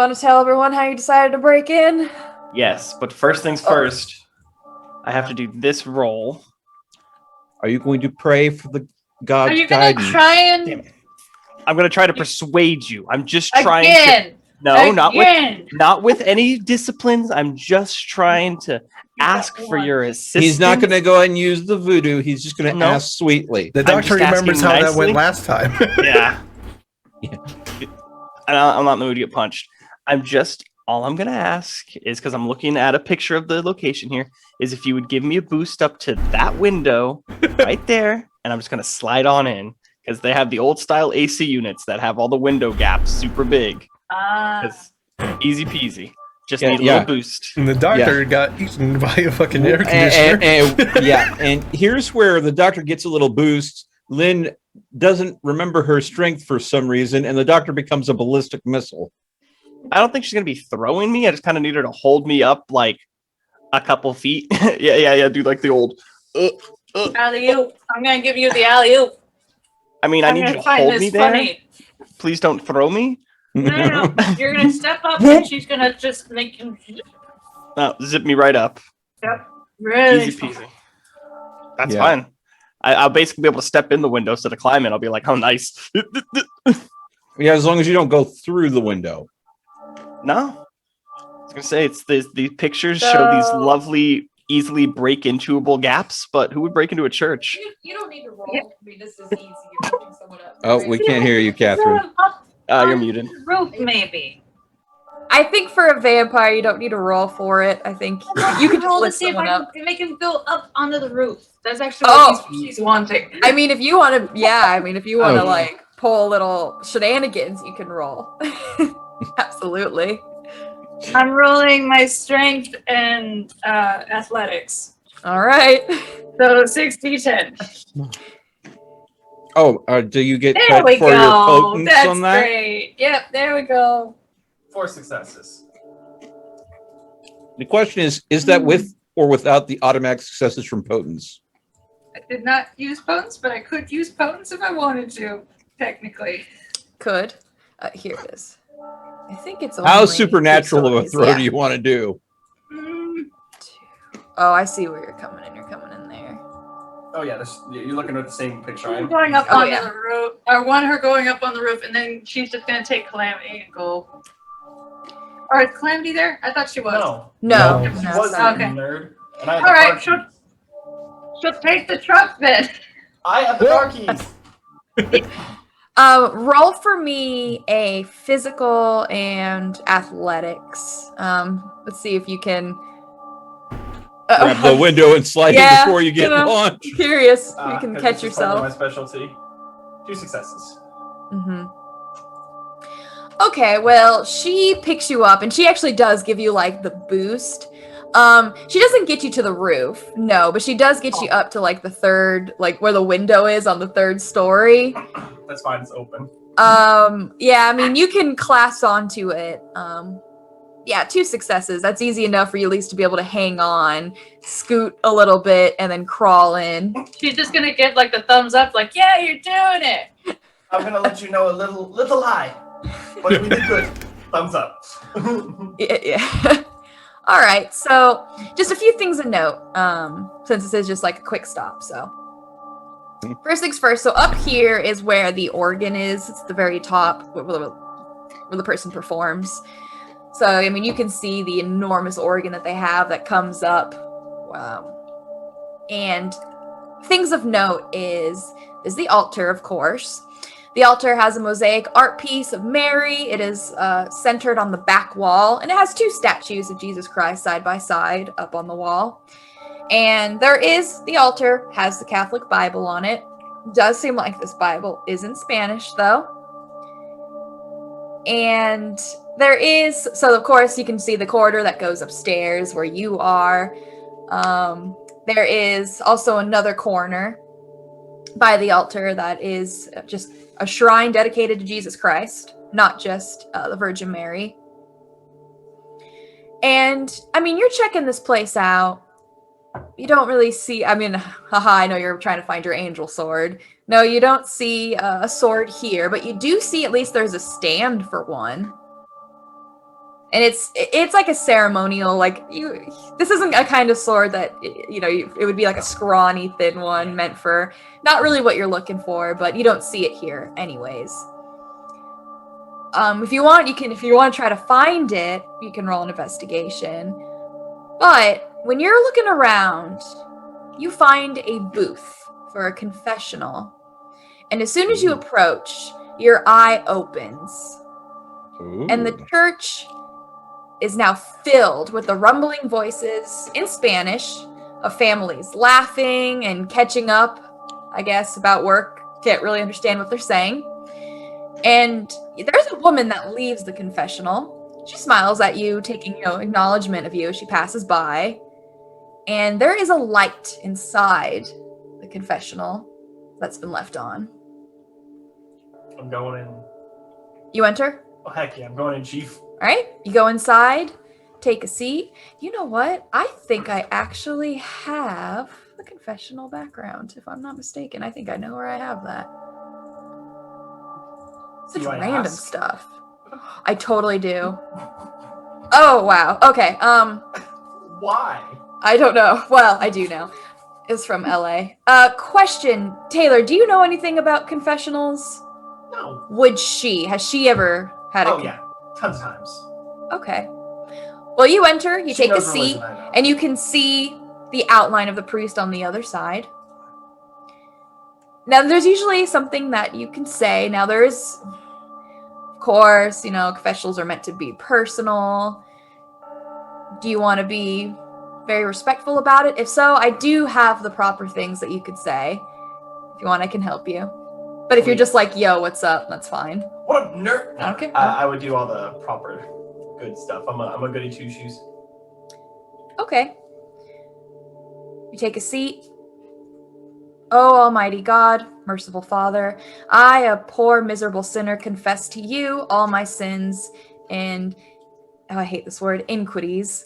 want to tell everyone how you decided to break in? Yes, but first things first, I have to do this roll. Are you going to pray for the God's Are you guidance? gonna try and I'm going to try to persuade you. I'm just trying again? to... No, Again. not with any disciplines. I'm just trying to ask for your assistance. He's not going to go ahead and use the voodoo. He's just going to ask sweetly. The doctor remembers how that went last time. Yeah. I'm not in the mood to get punched. All I'm going to ask is, because I'm looking at a picture of the location here, is if you would give me a boost up to that window right there, and I'm just going to slide on in, because they have the old style AC units that have all the window gaps super big. Easy peasy. Just need a little boost. And the doctor got eaten by a fucking air conditioner. And here's where the doctor gets a little boost. Lynn doesn't remember her strength for some reason, and the doctor becomes a ballistic missile. I don't think she's going to be throwing me. I just kind of need her to hold me up like a couple feet. yeah. Do like the old... Alley-oop. I'm going to give you the alley-oop. I mean, I need you to hold me there. Funny. Please don't throw me. No. You're going to step up and she's going to just make you... Zip me right up. Yep. Really easy peasy. That's fine. I'll basically be able to step in the window instead of climb in. I'll be like, oh, nice. Yeah, as long as you don't go through the window. No. I was going to say, it's the pictures show these lovely, easily break-intoable gaps, but who would break into a church? You don't need to roll. I mean, this is easy. You're picking someone up. Oh, we can't hear you, Catherine. You're muted. Roof, maybe. I think for a vampire, you don't need to roll for it. I think you can roll to lift see if someone I up. can make him go up onto the roof. That's actually what she's wanting. I mean, if you want to, if you want to like pull a little shenanigans, you can roll. Absolutely. I'm rolling my strength and athletics. All right. So 60-10. Do you get there credit for your potence That's on that? Great. Yep, there we go. 4 successes. The question is that with or without the automatic successes from potence? I did not use potence, but I could use potence if I wanted to, technically. Could. Here it is. I think it's only How supernatural of a throw do you want to do? Oh, I see where you're coming in. You're coming in there. Oh, yeah. You're looking at the same picture. I'm going up on the roof. I want her going up on the roof, and then she's just going to take Calamity and go. Or is Calamity there? I thought she was. No. She wasn't, okay. Nerd. And I all right, she'll take the truck then. I have the car keys. Roll for me a physical and athletics. Let's see if you can grab the window and slide it before you get launched. I'm curious if you can catch yourself. My specialty. 2 successes. Okay, well, she picks you up, and she actually does give you like the boost. She doesn't get you to the roof, no, but she does get you up to like the third, like where the window is on the 3rd story. That's fine, it's open. Yeah, I mean, you can clasp onto it. 2 successes. That's easy enough for you at least to be able to hang on, scoot a little bit, and then crawl in. She's just gonna give like the thumbs up, like, yeah, you're doing it. I'm gonna let you know a little lie, but we did good. Thumbs up. Yeah. All right, so just a few things to note, since this is just like a quick stop. So first things first, so up here is where the organ is. It's the very top where the person performs. So, I mean, you can see the enormous organ that they have that comes up. And things of note is the altar, of course. The altar has a mosaic art piece of Mary. It is centered on the back wall, and it has 2 statues of Jesus Christ side by side up on the wall. And the altar has the Catholic Bible on it. Does seem like this Bible is in Spanish, though. And there is, so of course you can see the corridor that goes upstairs where you are. There is also another corner by the altar that is just a shrine dedicated to Jesus Christ, not just the Virgin Mary. And, I mean, you're checking this place out. You don't really see, I mean, I know you're trying to find your angel sword. No, you don't see a sword here, but you do see at least there's a stand for one. And it's like a ceremonial, like this isn't a kind of sword that it would be like a scrawny thin one meant for not really what you're looking for, but you don't see it here anyways. If you want to try to find it, you can roll an investigation. But when you're looking around, you find a booth for a confessional. And as soon as you approach, your eye opens. Ooh. And the church is now filled with the rumbling voices in Spanish of families laughing and catching up, I guess, about work. Can't really understand what they're saying. And there's a woman that leaves the confessional. She smiles at you, taking, acknowledgement of you as she passes by. And there is a light inside the confessional that's been left on. I'm going in. You enter? Oh, heck yeah, I'm going in, Chief. All right, you go inside, take a seat. You know what? I think I actually have the confessional background, if I'm not mistaken. I think I know where I have that. Such random stuff. I totally do. Oh, wow. Okay, Why? I don't know. Well, I do know. It's from LA. Question, Taylor, do you know anything about confessionals? No. Has she ever had Oh, yeah. Tons of times. Okay. Well, you enter, you She take a knows more seat, than I know. and you can see the outline of the priest on the other side. Now, there's usually something that you can say. Now, there is, of course, confessionals are meant to be personal. Do you want to be very respectful about it? If so, I do have the proper things that you could say. If you want, I can help you. But if you're just like, yo, what's up, that's fine. What a nerd! Okay. I would do all the proper good stuff. I'm a goody two shoes. Okay. You take a seat. Oh, Almighty God, merciful Father, I, a poor, miserable sinner, confess to you all my sins and, I hate this word, iniquities.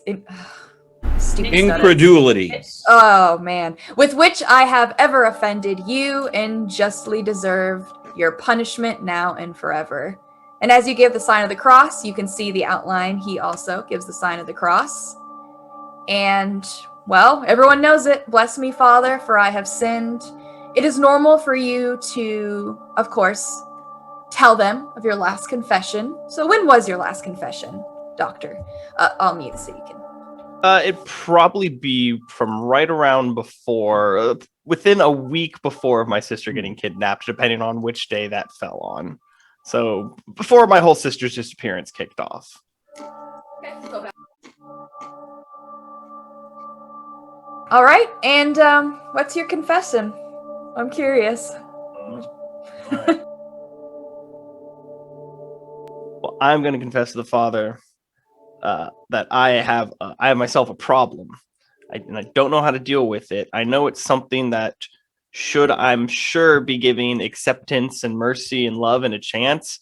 Stupid Incredulity. Oh, man. With which I have ever offended you and justly deserved your punishment now and forever. And as you give the sign of the cross, you can see the outline. He also gives the sign of the cross. And, well, everyone knows it. Bless me, Father, for I have sinned. It is normal for you to, of course, tell them of your last confession. So when was your last confession, Doctor? I'll mute so you can. It'd probably be from right around before, within a week before my sister getting kidnapped, depending on which day that fell on. So before my whole sister's disappearance kicked off. Okay, go back. All right, and what's your confession? I'm curious. Right. Well, I'm going to confess to the Father that I have myself a problem. I don't know how to deal with it. I know it's something that should, I'm sure, be giving acceptance and mercy and love and a chance,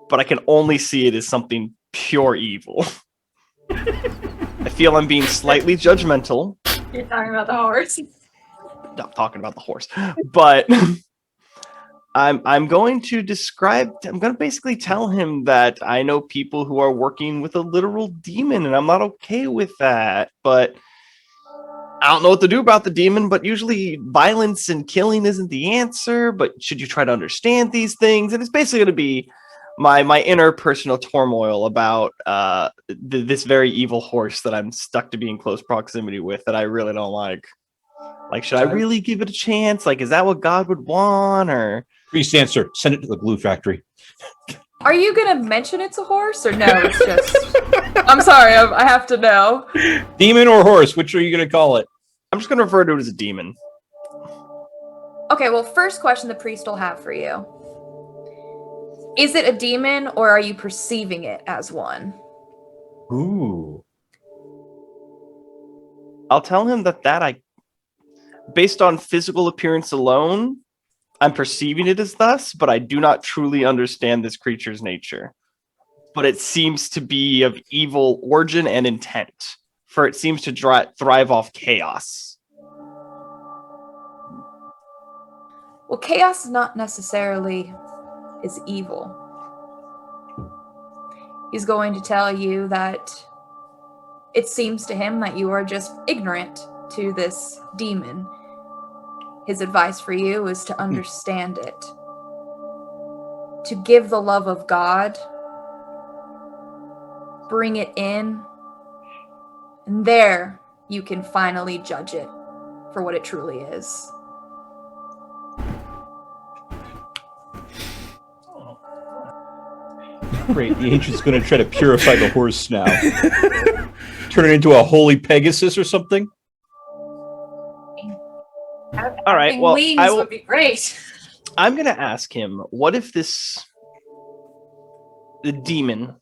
but I can only see it as something pure evil. I feel I'm being slightly judgmental. You're talking about the horse. Not talking about the horse, but I'm going to basically tell him that I know people who are working with a literal demon, and I'm not okay with that. But I don't know what to do about the demon, but usually violence and killing isn't the answer. But should you try to understand these things? And it's basically going to be my interpersonal turmoil about this very evil horse that I'm stuck to be in close proximity with that I really don't like. Like, should I really give it a chance? Like, is that what God would want? Or Priest answer, send it to the glue factory. Are you gonna mention it's a horse or no? It's just. I'm sorry, I have to know. Demon or horse? Which are you going to call it? I'm just going to refer to it as a demon. Okay, well, first question the priest will have for you. Is it a demon or are you perceiving it as one? Ooh. I'll tell him that based on physical appearance alone, I'm perceiving it as thus, but I do not truly understand this creature's nature. But it seems to be of evil origin and intent, for it seems to thrive off chaos. Well, chaos not necessarily is evil. He's going to tell you that it seems to him that you are just ignorant to this demon. His advice for you is to understand it, to give the love of God, bring it in, and there you can finally judge it for what it truly is. Great, the ancient's going to try to purify the horse now. Turn it into a holy Pegasus or something? All right, well, wings would be great. I'm going to ask him, what if the demon,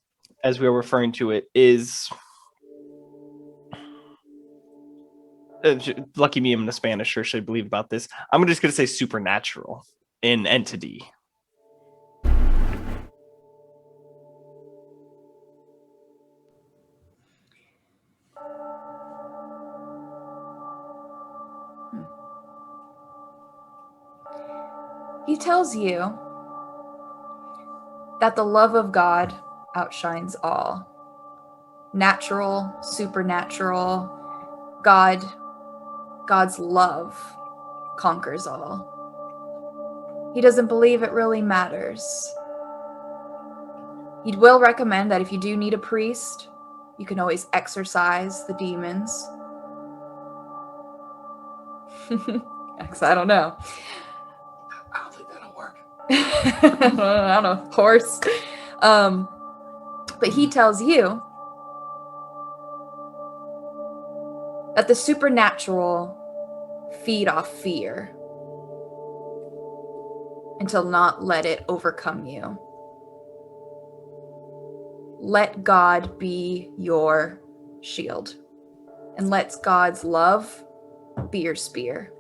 as we are referring to it, is... lucky me, I'm a Spanish, or should I believe about this? I'm just going to say supernatural in entity. He tells you that the love of God outshines all. Natural, supernatural, God's love conquers all. He doesn't believe it really matters. He will recommend that if you do need a priest, you can always exorcise the demons. I don't know. I don't think that'll work. I don't know, horse. But he tells you that the supernatural feed off fear and to not let it overcome you. Let God be your shield, and let God's love be your spear.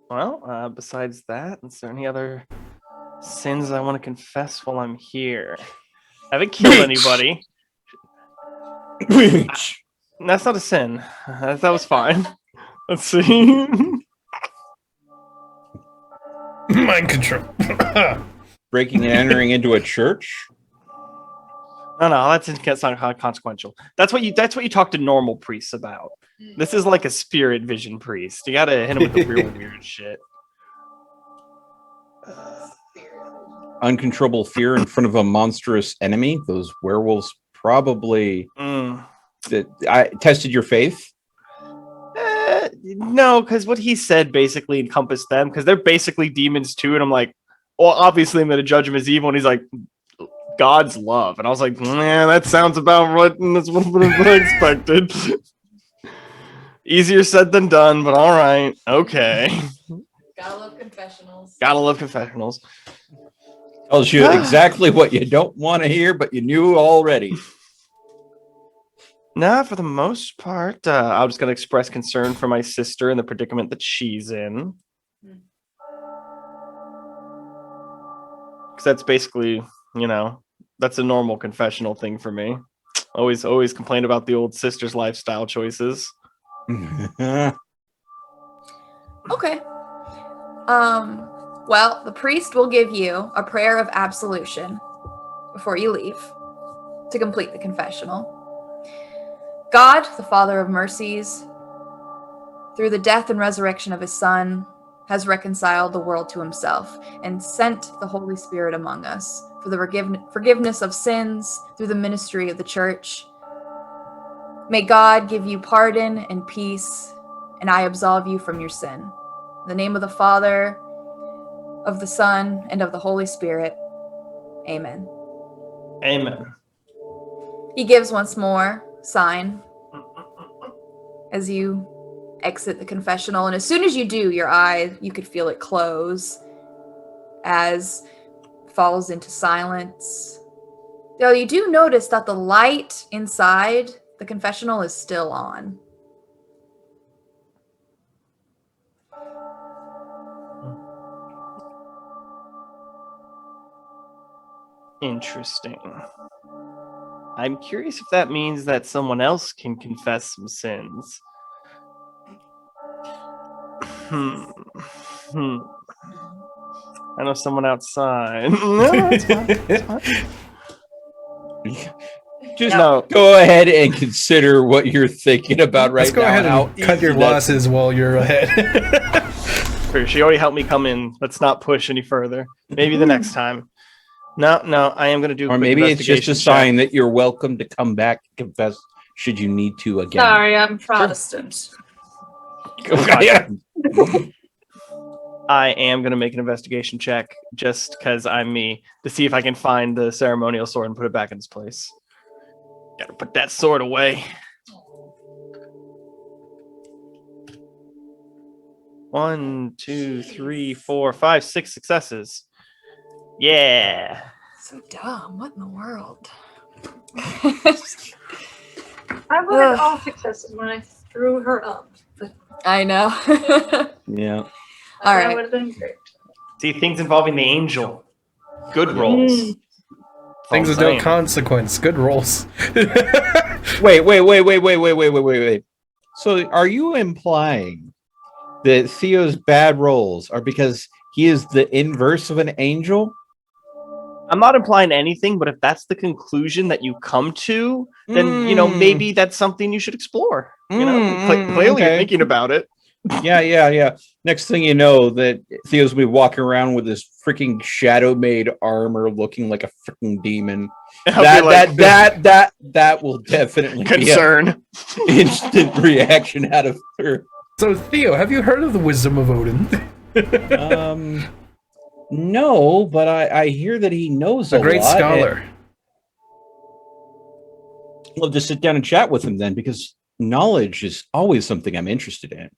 Well, besides that, is there any other sins I want to confess while I'm here? I haven't killed anybody. That's not a sin. That was fine. Let's see. Mind control. Breaking and entering into a church? No, that's not consequential. That's what you talk to normal priests about. This is like a spirit vision priest. You gotta hit him with the real weird shit. Uncontrollable fear in front of a monstrous enemy. Those werewolves probably I tested your faith. No, because what he said basically encompassed them, because they're basically demons too. And I'm like, well, obviously I'm going to judge him as evil. And he's like, God's love. And I was like, man, that sounds about right. And that's what I expected. Easier said than done, but all right. Okay. Gotta love confessionals. Gotta love confessionals. Tells you exactly what you don't want to hear, but you knew already. Nah, for the most part, I'm just going to express concern for my sister and the predicament that she's in. Because that's basically, that's a normal confessional thing for me. Always complain about the old sister's lifestyle choices. Okay. Well, the priest will give you a prayer of absolution before you leave to complete the confessional. God, the Father of mercies, through the death and resurrection of his Son, has reconciled the world to himself and sent the Holy Spirit among us for the forgiveness of sins through the ministry of the church. May God give you pardon and peace, and I absolve you from your sin. In the name of the Father, of the Son, and of the Holy Spirit. Amen. Amen. He gives once more, sign, as you exit the confessional. And as soon as you do, your eye, you could feel it close as it falls into silence. Though you do notice that the light inside the confessional is still on. Interesting. I'm curious if that means that someone else can confess some sins. I know someone outside. No, it's fine. It's fine. Just No. go ahead and consider what you're thinking about right now. Let's go ahead how and cut easy your that- losses while you're ahead. She already helped me come in. Let's not push any further. Maybe the next time. No, I am going to do. Or maybe it's just a sign that you're welcome to come back and confess should you need to again. Sorry, I'm Protestant. I am going to make an investigation check just because I'm me to see if I can find the ceremonial sword and put it back in its place. Got to put that sword away. 1, 2, 3, 4, 5, 6 successes. Yeah. So dumb. What in the world? I wanted all successes when I threw her up. But I know. Yeah. All that right. would have been great. See, things involving the angel. Good rolls. Mm. Things with All I'm no saying. consequence. Good rolls. Wait. So are you implying that Theo's bad rolls are because he is the inverse of an angel? I'm not implying anything, but if that's the conclusion that you come to, then maybe that's something you should explore. Clearly okay. you're thinking about it. Yeah. Next thing you know, that Theo's gonna be walking around with this freaking shadow-made armor, looking like a freaking demon. I'll be like, That will definitely concern. be an instant reaction out of her. So, Theo, have you heard of the wisdom of Odin? No, but I hear that he knows A great lot, scholar. I'd love to sit down and chat with him then, because knowledge is always something I'm interested in.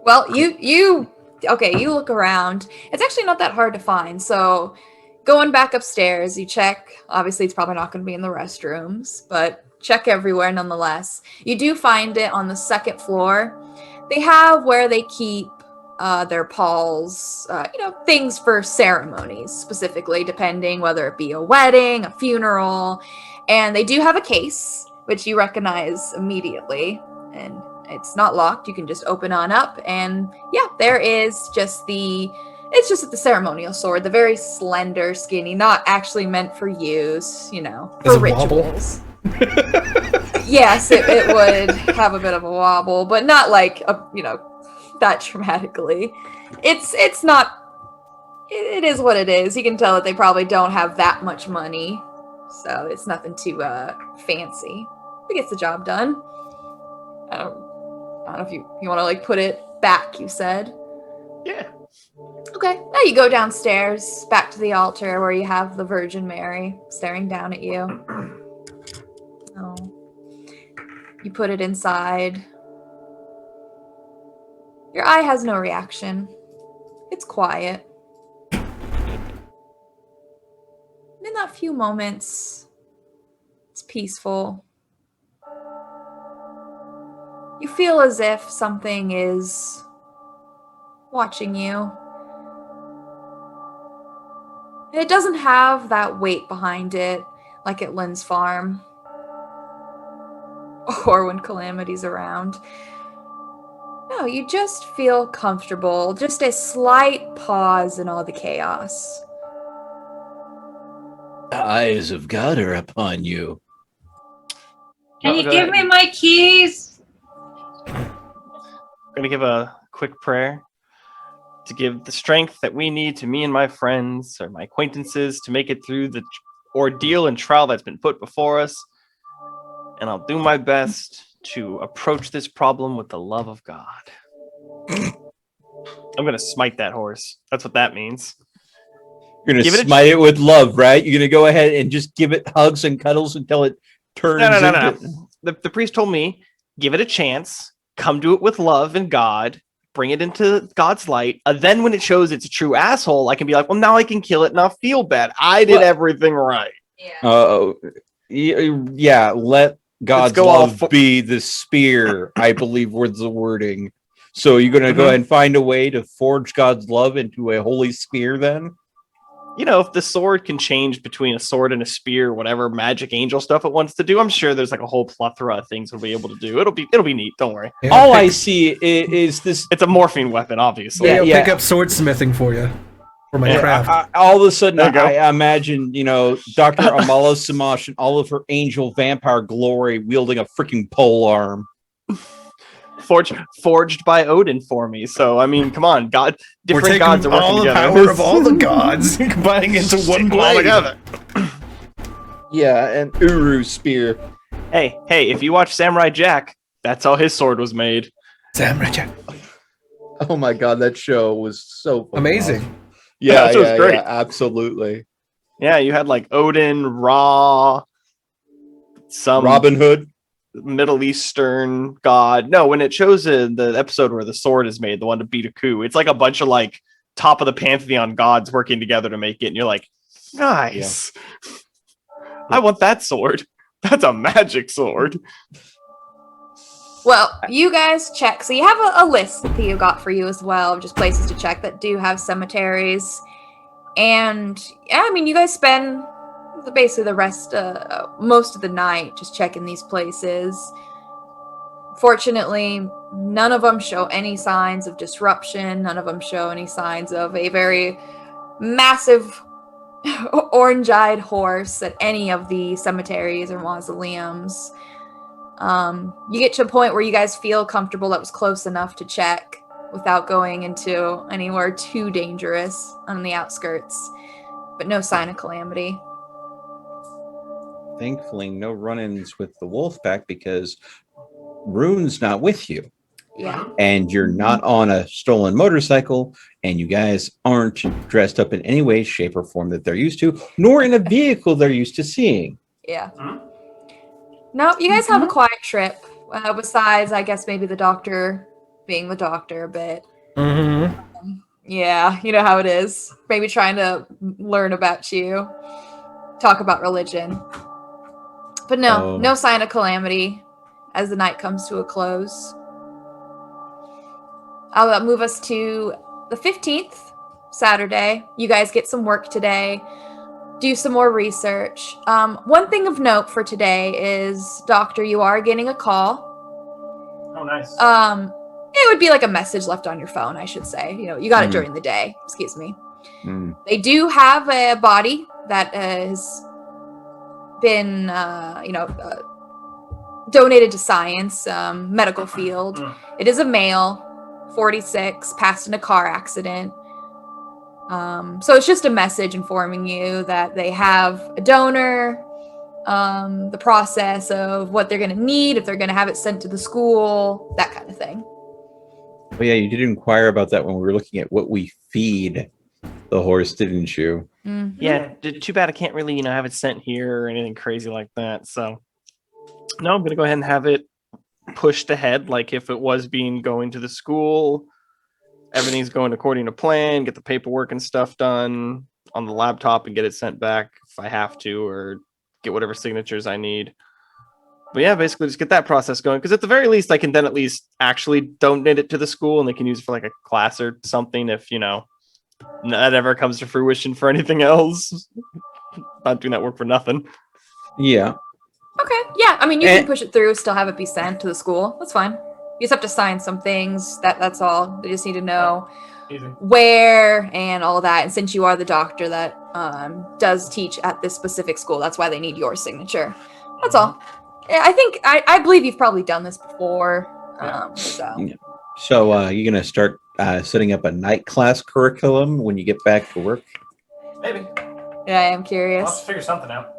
Well, you look around. It's actually not that hard to find. So going back upstairs, you check. Obviously, it's probably not going to be in the restrooms, but check everywhere nonetheless. You do find it on the second floor. They have where they keep their palls, things for ceremonies, specifically, depending whether it be a wedding, a funeral. And they do have a case, which you recognize immediately. And it's not locked. You can just open on up. And yeah, there is just the ceremonial sword, the very slender, skinny, not actually meant for use, Does for it wobble? rituals. Yes, it would have a bit of a wobble, but not like that dramatically. It is what it is. You can tell that they probably don't have that much money, so it's nothing too fancy. It gets the job done. I don't know if you want to put it back. You said. Yeah. Okay. Now you go downstairs, back to the altar where you have the Virgin Mary staring down at you. Oh. You put it inside. Your eye has no reaction. It's quiet. In that few moments, it's peaceful. You feel as if something is watching you. And it doesn't have that weight behind it like at Lynn's farm. Or when Calamity's around. No, you just feel comfortable. Just a slight pause in all the chaos. The eyes of God are upon you. Can you Go give ahead. me my keys? I'm going to give a quick prayer to give the strength that we need to me and my friends or my acquaintances to make it through the ordeal and trial that's been put before us. And I'll do my best to approach this problem with the love of God. I'm going to smite that horse. That's what that means. You're going Give to it a smite it with love, right? You're going to go ahead and just give it hugs and cuddles until it turns No. The priest told me, give it a chance, come to it with love and God, bring it into God's light. Then when it shows it's a true asshole, I can be like, well, now I can kill it and I'll feel bad. I did everything right. Yeah, let God's go all love be the spear, I believe was the wording. So you're going to go Mhm. ahead and find a way to forge God's love into a holy spear then? if the sword can change between a sword and a spear, whatever magic angel stuff it wants to do, I'm sure there's like a whole plethora of things we'll be able to do. It'll be neat. Don't worry. Yeah, All I see is this. It's a morphine weapon, obviously. Yeah, Yeah. pick up swordsmithing for you. For my Yeah, craft. All of a sudden, There you go. I imagine, Dr. Amala Samash and all of her angel vampire glory wielding a freaking pole arm. Forged by Odin for me. So I mean, come on, We're different taking gods are working all the together. power of all the gods and combining into one All blade. together. Yeah, and Uru spear. Hey, if you watch Samurai Jack, that's how his sword was made. Samurai Jack. Oh my god, that show was so fucking Amazing. awesome. Yeah, that show's great. yeah, absolutely. Yeah, you had like Odin, Ra, some Robin Hood. Middle Eastern god. No, when it shows the episode where the sword is made, the one to beat a coup, it's like a bunch of like top of the pantheon gods working together to make it, and you're like, nice. I want that sword. That's a magic sword. Well, you guys check. So you have a list that Theo got for you as well of just places to check that do have cemeteries. And yeah, I mean, you guys spend basically the rest, most of the night just checking these places. Fortunately, none of them show any signs of disruption. None of them show any signs of a very massive orange-eyed horse at any of the cemeteries or mausoleums. You get to a point where you guys feel comfortable that was close enough to check without going into anywhere too dangerous on the outskirts, but no sign of calamity. Thankfully, no run-ins with the wolf pack because Rune's not with you. Yeah. And you're not on a stolen motorcycle, and you guys aren't dressed up in any way, shape, or form that they're used to, nor in a vehicle they're used to seeing. Yeah. No, you guys have a quiet trip. Besides, I guess maybe the doctor being the doctor a bit. Mm-hmm. Yeah, you know how it is. Maybe trying to learn about you, talk about religion. But no, no sign of calamity as the night comes to a close. I'll move us to the 15th, Saturday. You guys get some work today. Do some more research. One thing of note for today is, Doctor, you are getting a call. Oh, nice. It would be like a message left on your phone, I should say. You got it during the day. Excuse me. They do have a body that has been, donated to science, medical field. It is a male, 46, passed in a car accident. So it's just a message informing you that they have a donor, the process of what they're going to need, if they're going to have it sent to the school, that kind of thing. Oh yeah, you did inquire about that when we were looking at what we feed the horse, didn't you? Mm-hmm. Yeah, too bad I can't really, have it sent here or anything crazy like that. So, no, I'm going to go ahead and have it pushed ahead, like if it was going to the school. Everything's going according to plan, get the paperwork and stuff done on the laptop and get it sent back if I have to, or get whatever signatures I need. But yeah, basically just get that process going, because at the very least I can then at least actually donate it to the school and they can use it for like a class or something if, that ever comes to fruition for anything else. Not doing that work for nothing. Yeah. Okay, yeah, I mean, you can push it through, still have it be sent to the school. That's fine. You just have to sign some things. That's all. They just need to know where and all that. And since you are the doctor that does teach at this specific school, that's why they need your signature. That's all. Yeah, I believe you've probably done this before. So you're gonna start setting up a night class curriculum when you get back to work? Maybe. Yeah, I am curious. I'll have to figure something out.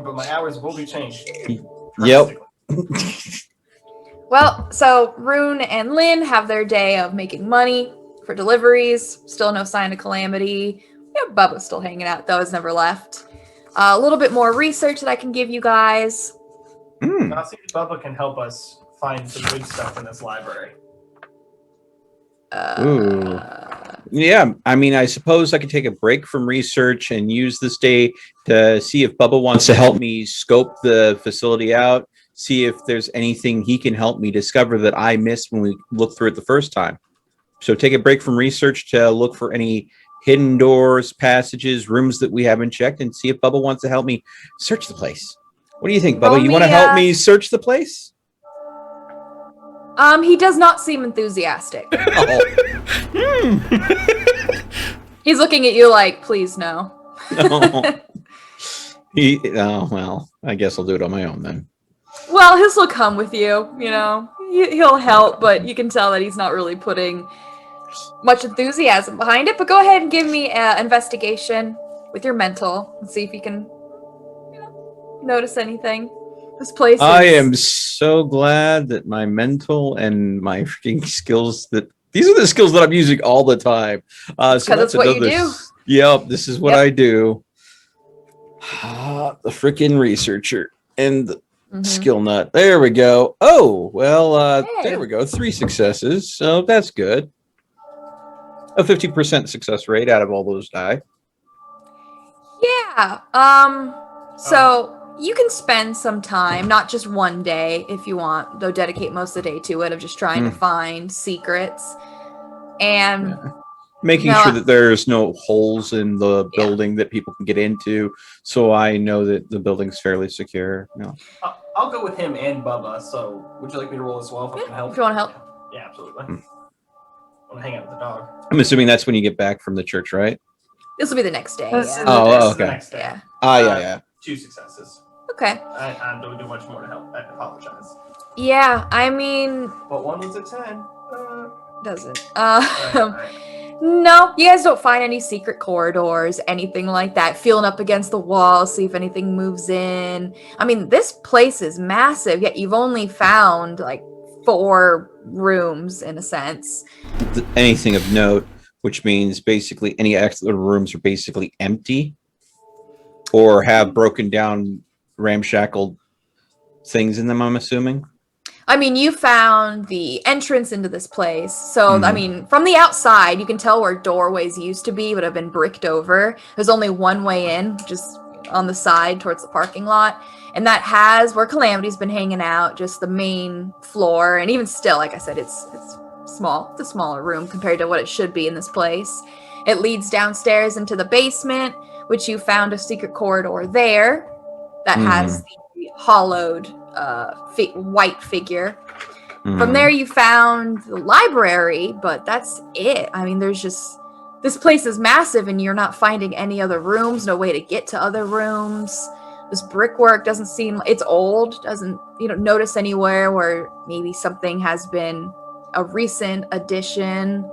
But my hours will be changed. Yep. Well, so Rune and Lynn have their day of making money for deliveries. Still no sign of calamity. Yeah, Bubba's still hanging out, though. Has never left. A little bit more research that I can give you guys. I'll see if Bubba can help us find some good stuff in this library. Ooh. Yeah, I mean, I suppose I could take a break from research and use this day to see if Bubba wants to help me scope the facility out, see if there's anything he can help me discover that I missed when we looked through it the first time. So take a break from research to look for any hidden doors, passages, rooms that we haven't checked, and see if Bubba wants to help me search the place. What do you think, Bubba? Roll You want to me, help me search the place? He does not seem enthusiastic. Oh, He's looking at you like, please no. no. Oh, well, I guess I'll do it on my own then. Well, he'll still come with you, you know. He'll help, but you can tell that he's not really putting much enthusiasm behind it. But go ahead and give me an investigation with your mental and see if you can, you know, notice anything. This place I is... am so glad that my mental and my freaking skills these are the skills that I'm using all the time. So that's what you do. Yep, this is what Yep. I do. The freaking researcher and the skill nut. There we go. Oh, well, Hey. there we go. 3 successes. So that's good. A 50% success rate out of all those die. Yeah. So you can spend some time, not just one day if you want, though dedicate most of the day to it, of just trying to find secrets. And making sure that there's no holes in the building that people can get into, so I know that the building's fairly secure. No. I'll go with him and Bubba. So, would you like me to roll as well if I can help? If you want to help. Yeah, absolutely. I want to hang out with the dog. I'm assuming that's when you get back from the church, right? This will be the next day. This Yeah. is- Oh, This is okay. the next day. Yeah. Yeah. 2 successes. Okay. I don't do much more to help. I apologize. Yeah, I mean, But 1 was a 10. doesn't. Alright. No, you guys don't find any secret corridors, anything like that. Feeling up against the wall, see if anything moves in. I mean, this place is massive, yet you've only found like 4 rooms in a sense. Anything of note, which means basically any extra rooms are basically empty or have broken down, ramshackled things in them, I'm assuming. I mean, you found the entrance into this place. So, I mean, from the outside, you can tell where doorways used to be, but have been bricked over. There's only one way in, just on the side towards the parking lot. And that has where Calamity's been hanging out, just the main floor. And even still, like I said, it's small. It's a smaller room compared to what it should be in this place. It leads downstairs into the basement, which you found a secret corridor there that has the hollowed white figure. From there you found the library, but that's it. I mean, there's just, this place is massive and you're not finding any other rooms, no way to get to other rooms. This brickwork doesn't seem, it's old, doesn't, you don't notice anywhere where maybe something has been a recent addition.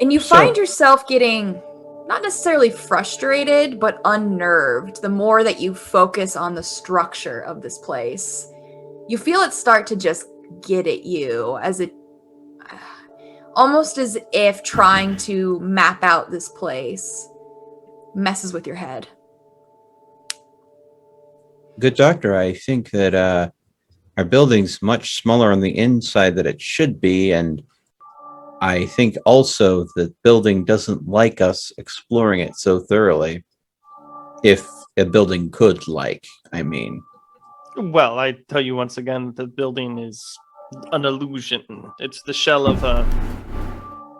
And you find yourself getting not necessarily frustrated, but unnerved the more that you focus on the structure of this place. You feel it start to just get at you, as it almost as if trying to map out this place messes with your head. Good doctor, I think that our building's much smaller on the inside than it should be, and I think also the building doesn't like us exploring it so thoroughly. If a building could like, I mean. Well, I tell you once again, the building is an illusion. It's the shell of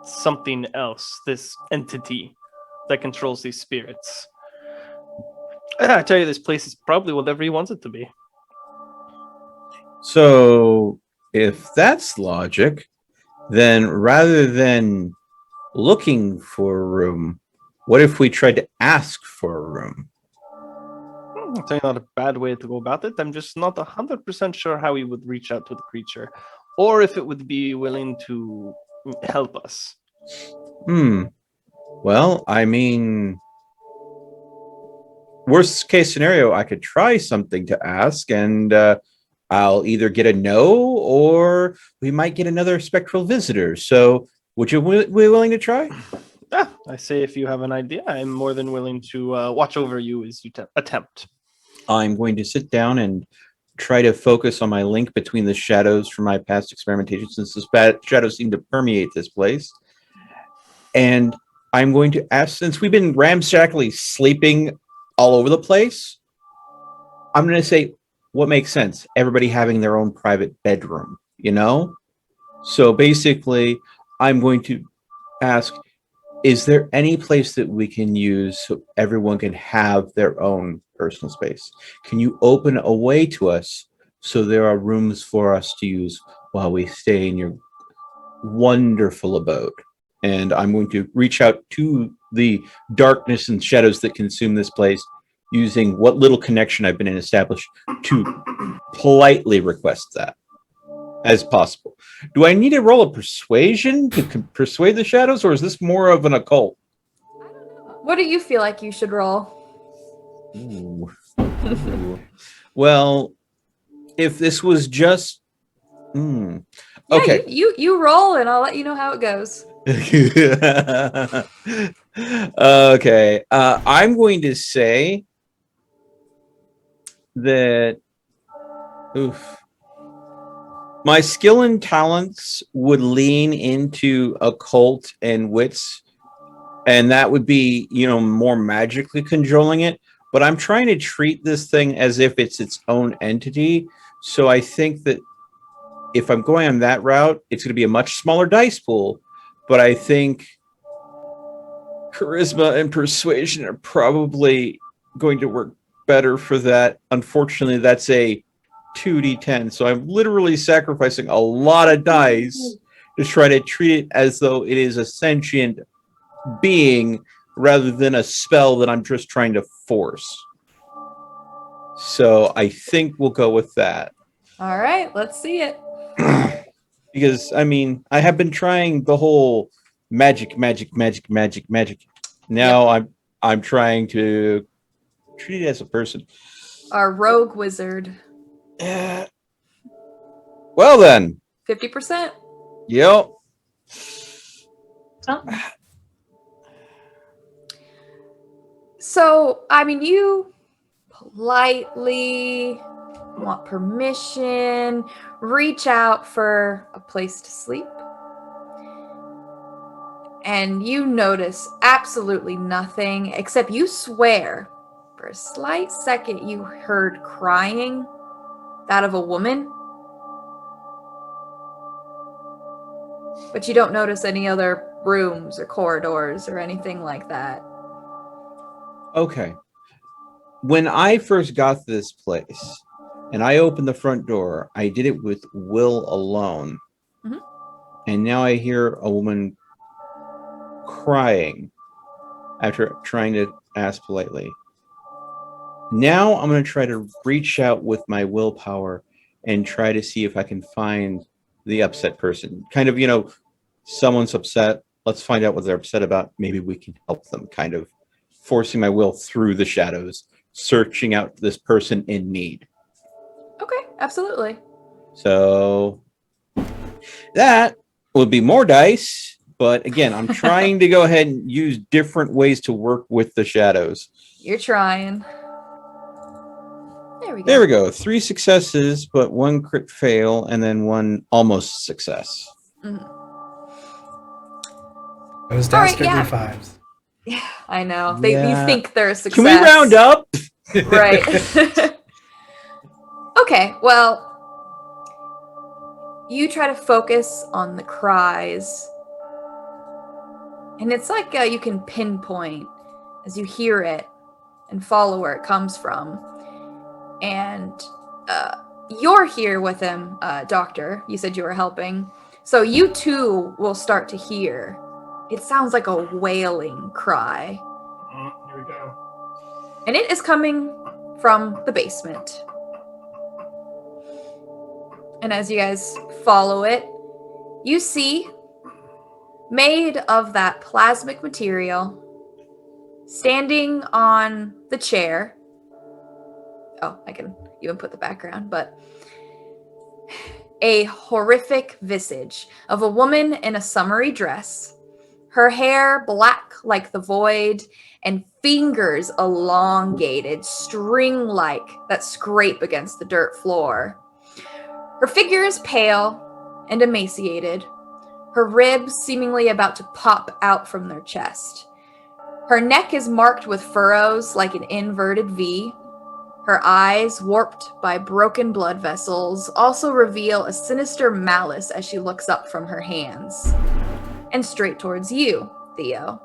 something else, this entity that controls these spirits. I tell you, this place is probably whatever he wants it to be. So, if that's logic, then rather than looking for a room, what if we tried to ask for a room? I'll tell you, not a bad way to go about it. I'm just not 100% sure how he would reach out to the creature, or if it would be willing to help us. Well, I mean, worst case scenario, I could try something to ask, and I'll either get a no, or we might get another spectral visitor. So, would you be willing to try? I say if you have an idea, I'm more than willing to watch over you as you attempt. I'm going to sit down and try to focus on my link between the shadows from my past experimentation, since the shadows seem to permeate this place. And I'm going to ask, since we've been ramshackly sleeping all over the place, I'm going to say, what makes sense? Everybody having their own private bedroom, you know? So basically, I'm going to ask, is there any place that we can use so everyone can have their own personal space? Can you open a way to us so there are rooms for us to use while we stay in your wonderful abode? And I'm going to reach out to the darkness and shadows that consume this place using what little connection I've been in established to politely request that as possible. Do I need to roll a persuasion to persuade the shadows, or is this more of an occult? What do you feel like you should roll? Ooh. Ooh. Well, if this was just Yeah, okay. you roll, and I'll let you know how it goes. Okay. I'm going to say that my skill and talents would lean into occult and wits, and that would be, more magically controlling it. But I'm trying to treat this thing as if it's its own entity. So I think that if I'm going on that route, it's going to be a much smaller dice pool. But I think charisma and persuasion are probably going to work better for that. Unfortunately, that's a 2d10. So I'm literally sacrificing a lot of dice to try to treat it as though it is a sentient being rather than a spell that I'm just trying to force. So I think we'll go with that. All right, let's see it. Because, I have been trying the whole magic. Now I'm trying to treat it as a person. Our rogue wizard. Well then. 50%. Yep. So, you politely want permission, reach out for a place to sleep, and you notice absolutely nothing, except you swear for a slight second you heard crying, that of a woman, but you don't notice any other rooms or corridors or anything like that. Okay. When I first got to this place and I opened the front door, I did it with Will alone. Mm-hmm. And now I hear a woman crying after trying to ask politely. Now I'm going to try to reach out with my willpower and try to see if I can find the upset person. Kind of, someone's upset. Let's find out what they're upset about. Maybe we can help them. Kind of forcing my will through the shadows, searching out this person in need. Okay, absolutely. So that would be more dice. But again, I'm trying to go ahead and use different ways to work with the shadows. You're trying. There we go. There we go. 3 successes, but 1 crit fail, and then 1 almost success. Mm-hmm. Those dastardly dastardly fives. Yeah, I know. You think they're a success. Can we round up? Right. Okay, well, you try to focus on the cries, and it's like you can pinpoint as you hear it and follow where it comes from. And you're here with him, Doctor. You said you were helping. So you too will start to hear. It sounds like a wailing cry. Here we go. And it is coming from the basement. And as you guys follow it, you see, made of that plasmic material, standing on the chair. Oh, I can even put the background, but a horrific visage of a woman in a summery dress, her hair black like the void, and fingers elongated, string-like, that scrape against the dirt floor. Her figure is pale and emaciated, her ribs seemingly about to pop out from their chest. Her neck is marked with furrows like an inverted V. Her eyes, warped by broken blood vessels, also reveal a sinister malice as she looks up from her hands. And straight towards you, Theo.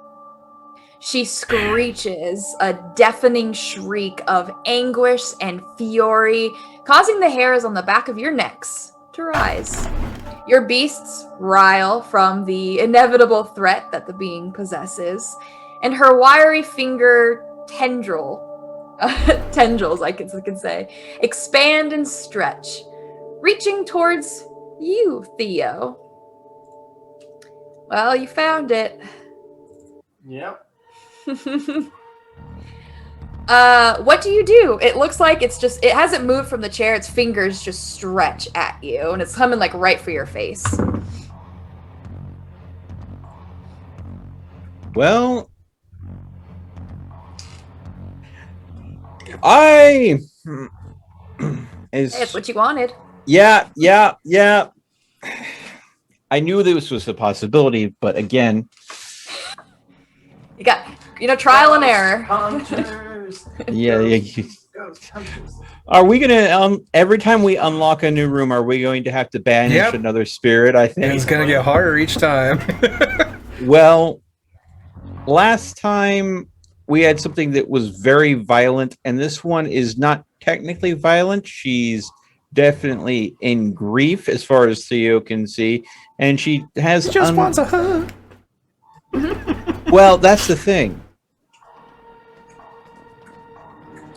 She screeches a deafening shriek of anguish and fury, causing the hairs on the back of your necks to rise. Your beasts writhe from the inevitable threat that the being possesses, and her wiry finger tendrils, I can say, expand and stretch, reaching towards you, Theo. Well, you found it. Yep. What do you do? It looks like it hasn't moved from the chair. Its fingers just stretch at you, and it's coming like right for your face. Well, It's what you wanted. Yeah. I knew this was a possibility, but again, You got, trial and error. Hunters. yeah. Ghost hunters. Are we gonna every time we unlock a new room, are we going to have to banish Yep. another spirit? I And think. it's gonna get harder each time. Well, last time we had something that was very violent, and this one is not technically violent. She's definitely in grief, as far as Theo can see, and she has He just wants a hug. Well, that's the thing.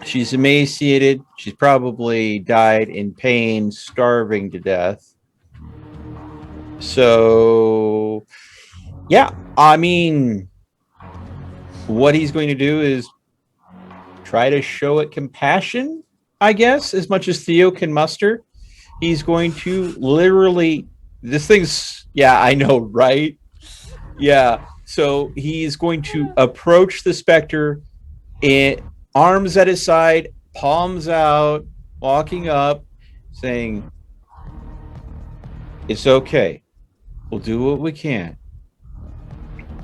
She's emaciated. She's probably died in pain, starving to death. So, yeah, I mean, what he's going to do is try to show it compassion, I guess, as much as Theo can muster. He's going to literally, this thing's, yeah, I know, right? Yeah. So he's going to approach the specter, arms at his side, palms out, walking up, saying, "It's okay. We'll do what we can."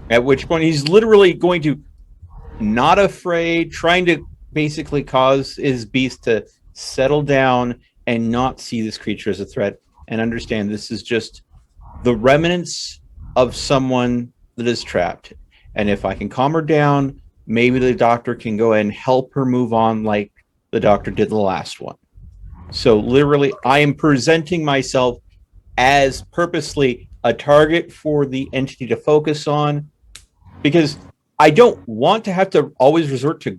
At which point he's literally going to, not afraid, trying to basically cause his beast to settle down and not see this creature as a threat and understand this is just the remnants of someone that is trapped. And if I can calm her down, maybe the doctor can go and help her move on like the doctor did the last one. So literally, I am presenting myself as purposely a target for the entity to focus on, because I don't want to have to always resort to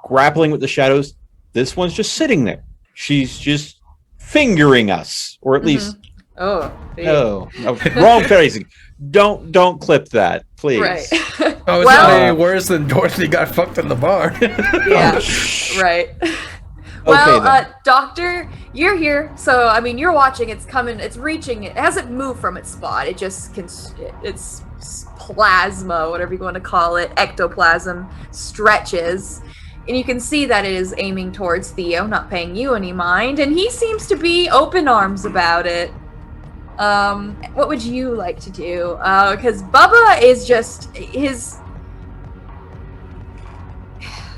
grappling with the shadows. This one's just sitting there. She's just fingering us, or at least wrong phrasing. Don't clip that, please. Right. Oh, it's not any worse than Dorothy got fucked in the bar. Yeah, right. Well, Doctor, you're here. So, I mean, you're watching. It's coming. It's reaching. It hasn't moved from its spot. It just can. It's plasma, whatever you want to call it, ectoplasm, stretches. And you can see that it is aiming towards Theo, not paying you any mind. And he seems to be open arms about it. What would you like to do? Because Bubba is just his...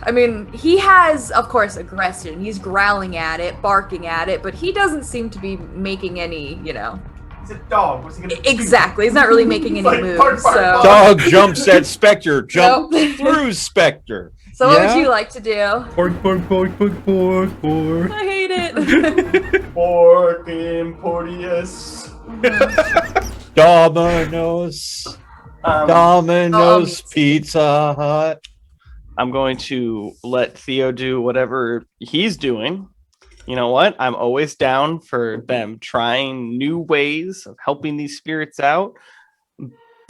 I mean, he has, of course, aggression. He's growling at it, barking at it, but he doesn't seem to be making any, He's a dog. What's he gonna do? Exactly. He's not really making any Like, moves. bark, bark, So, Dog jumps at Spectre, jump through Spectre. so what would you like to do? Pork, pork, pork, pork, pork, pork. I hate it. Pork Porteous. Domino's. Domino's Pizza Hut. I'm going to let Theo do whatever he's doing. You know what? I'm always down for them trying new ways of helping these spirits out.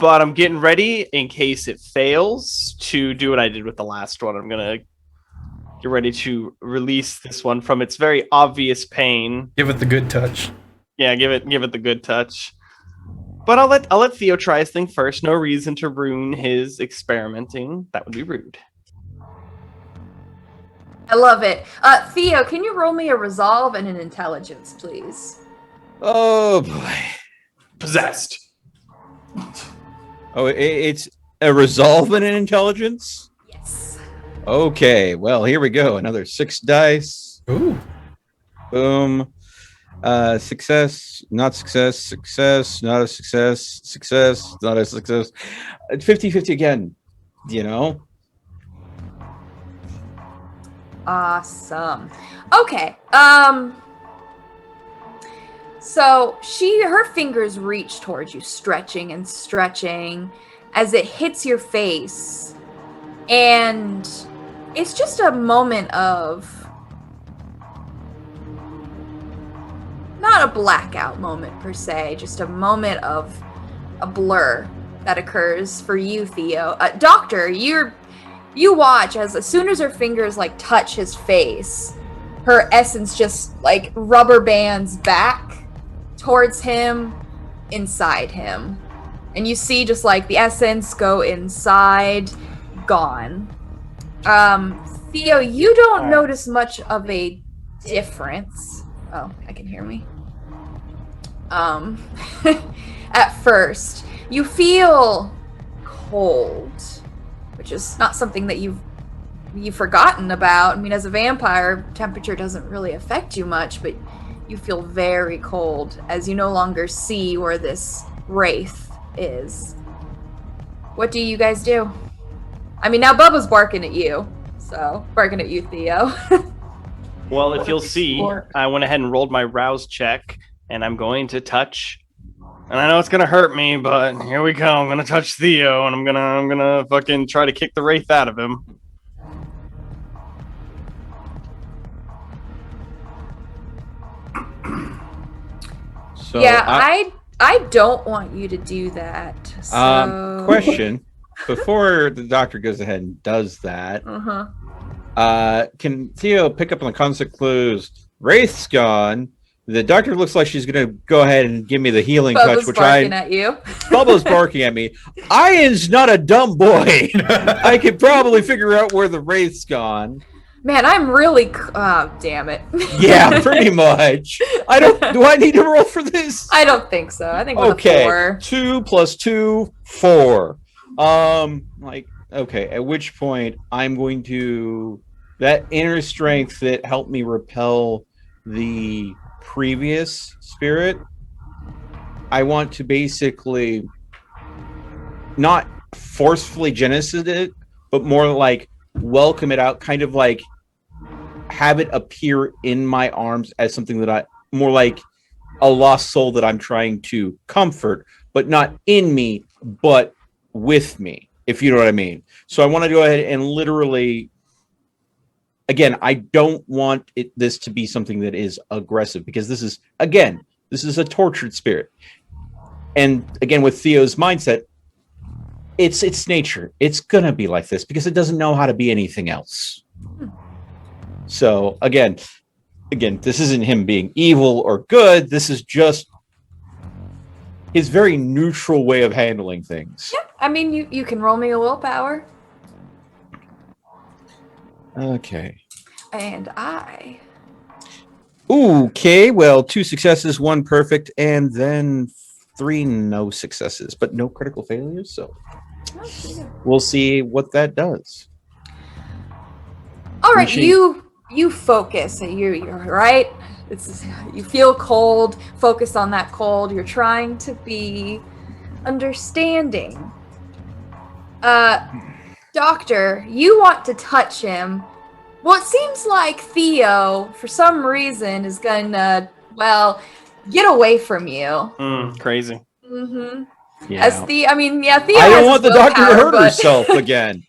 But I'm getting ready in case it fails to do what I did with the last one. I'm going to get ready to release this one from its very obvious pain. Give it the good touch. Yeah, give it the good touch. But I'll let Theo try his thing first. No reason to ruin his experimenting. That would be rude. I love it. Theo, can you roll me a resolve and an intelligence, please? Oh boy. Possessed. Oh, it's a resolve and an intelligence? Yes. Okay, well, here we go. Another 6 dice. Ooh. Boom. Success, not success, success, not a success, success, not a success. 50-50 again, Awesome. Okay. So her fingers reach towards you, stretching and stretching as it hits your face. And it's just a moment of, not a blackout moment per se, just a moment of a blur that occurs for you, Theo. Doctor, you watch as soon as her fingers like touch his face, her essence just like rubber bands back towards him, inside him. And you see just like the essence go inside, gone. Theo, you don't notice much of a difference. Oh, I can hear me. At first, you feel cold, which is not something that you've forgotten about. I mean, as a vampire, temperature doesn't really affect you much, but you feel very cold as you no longer see where this wraith is. What do you guys do? I mean, now Bubba's barking at you, Theo. Well, if you'll see, I went ahead and rolled my rouse check, and I'm going to touch. And I know it's gonna hurt me, but here we go. I'm gonna touch Theo, and I'm gonna fucking try to kick the wraith out of him. So yeah, I don't want you to do that. So... Question: before the doctor goes ahead and does that, can Theo pick up on the concept clues? Wraith's gone. The doctor looks like she's going to go ahead and give me the healing touch, which barking at you. Bubba's barking at me. Ian's not a dumb boy. I could probably figure out where the wraith's gone. Man, I'm really. Damn it. Yeah, pretty much. Do I need to roll for this? I don't think so. I think with a 4. 2 + 2, 4. Okay. At which point I'm going to that inner strength that helped me repel the previous spirit. I want to basically not forcefully genesis it, but more like welcome it out, kind of like have it appear in my arms as something that more like a lost soul that I'm trying to comfort, but not in me, but with me, if you know what I mean. So I want to go ahead and literally, again, I don't want this to be something that is aggressive, because this is a tortured spirit. And again, with Theo's mindset, it's nature. It's going to be like this because it doesn't know how to be anything else. So again, this isn't him being evil or good. This is just his very neutral way of handling things. Yeah, I mean, you can roll me a willpower. Okay. And I. Okay, well, 2 successes, 1 perfect, and then 3 no successes, but no critical failures. So we'll see what that does. All right, you focus. You're right. You feel cold. Focus on that cold. You're trying to be understanding. Doctor, you want to touch him. Well, it seems like Theo, for some reason, is gonna, get away from you. Crazy. Mm-hmm. Yeah. Theo. I don't want the doctor to hurt herself again.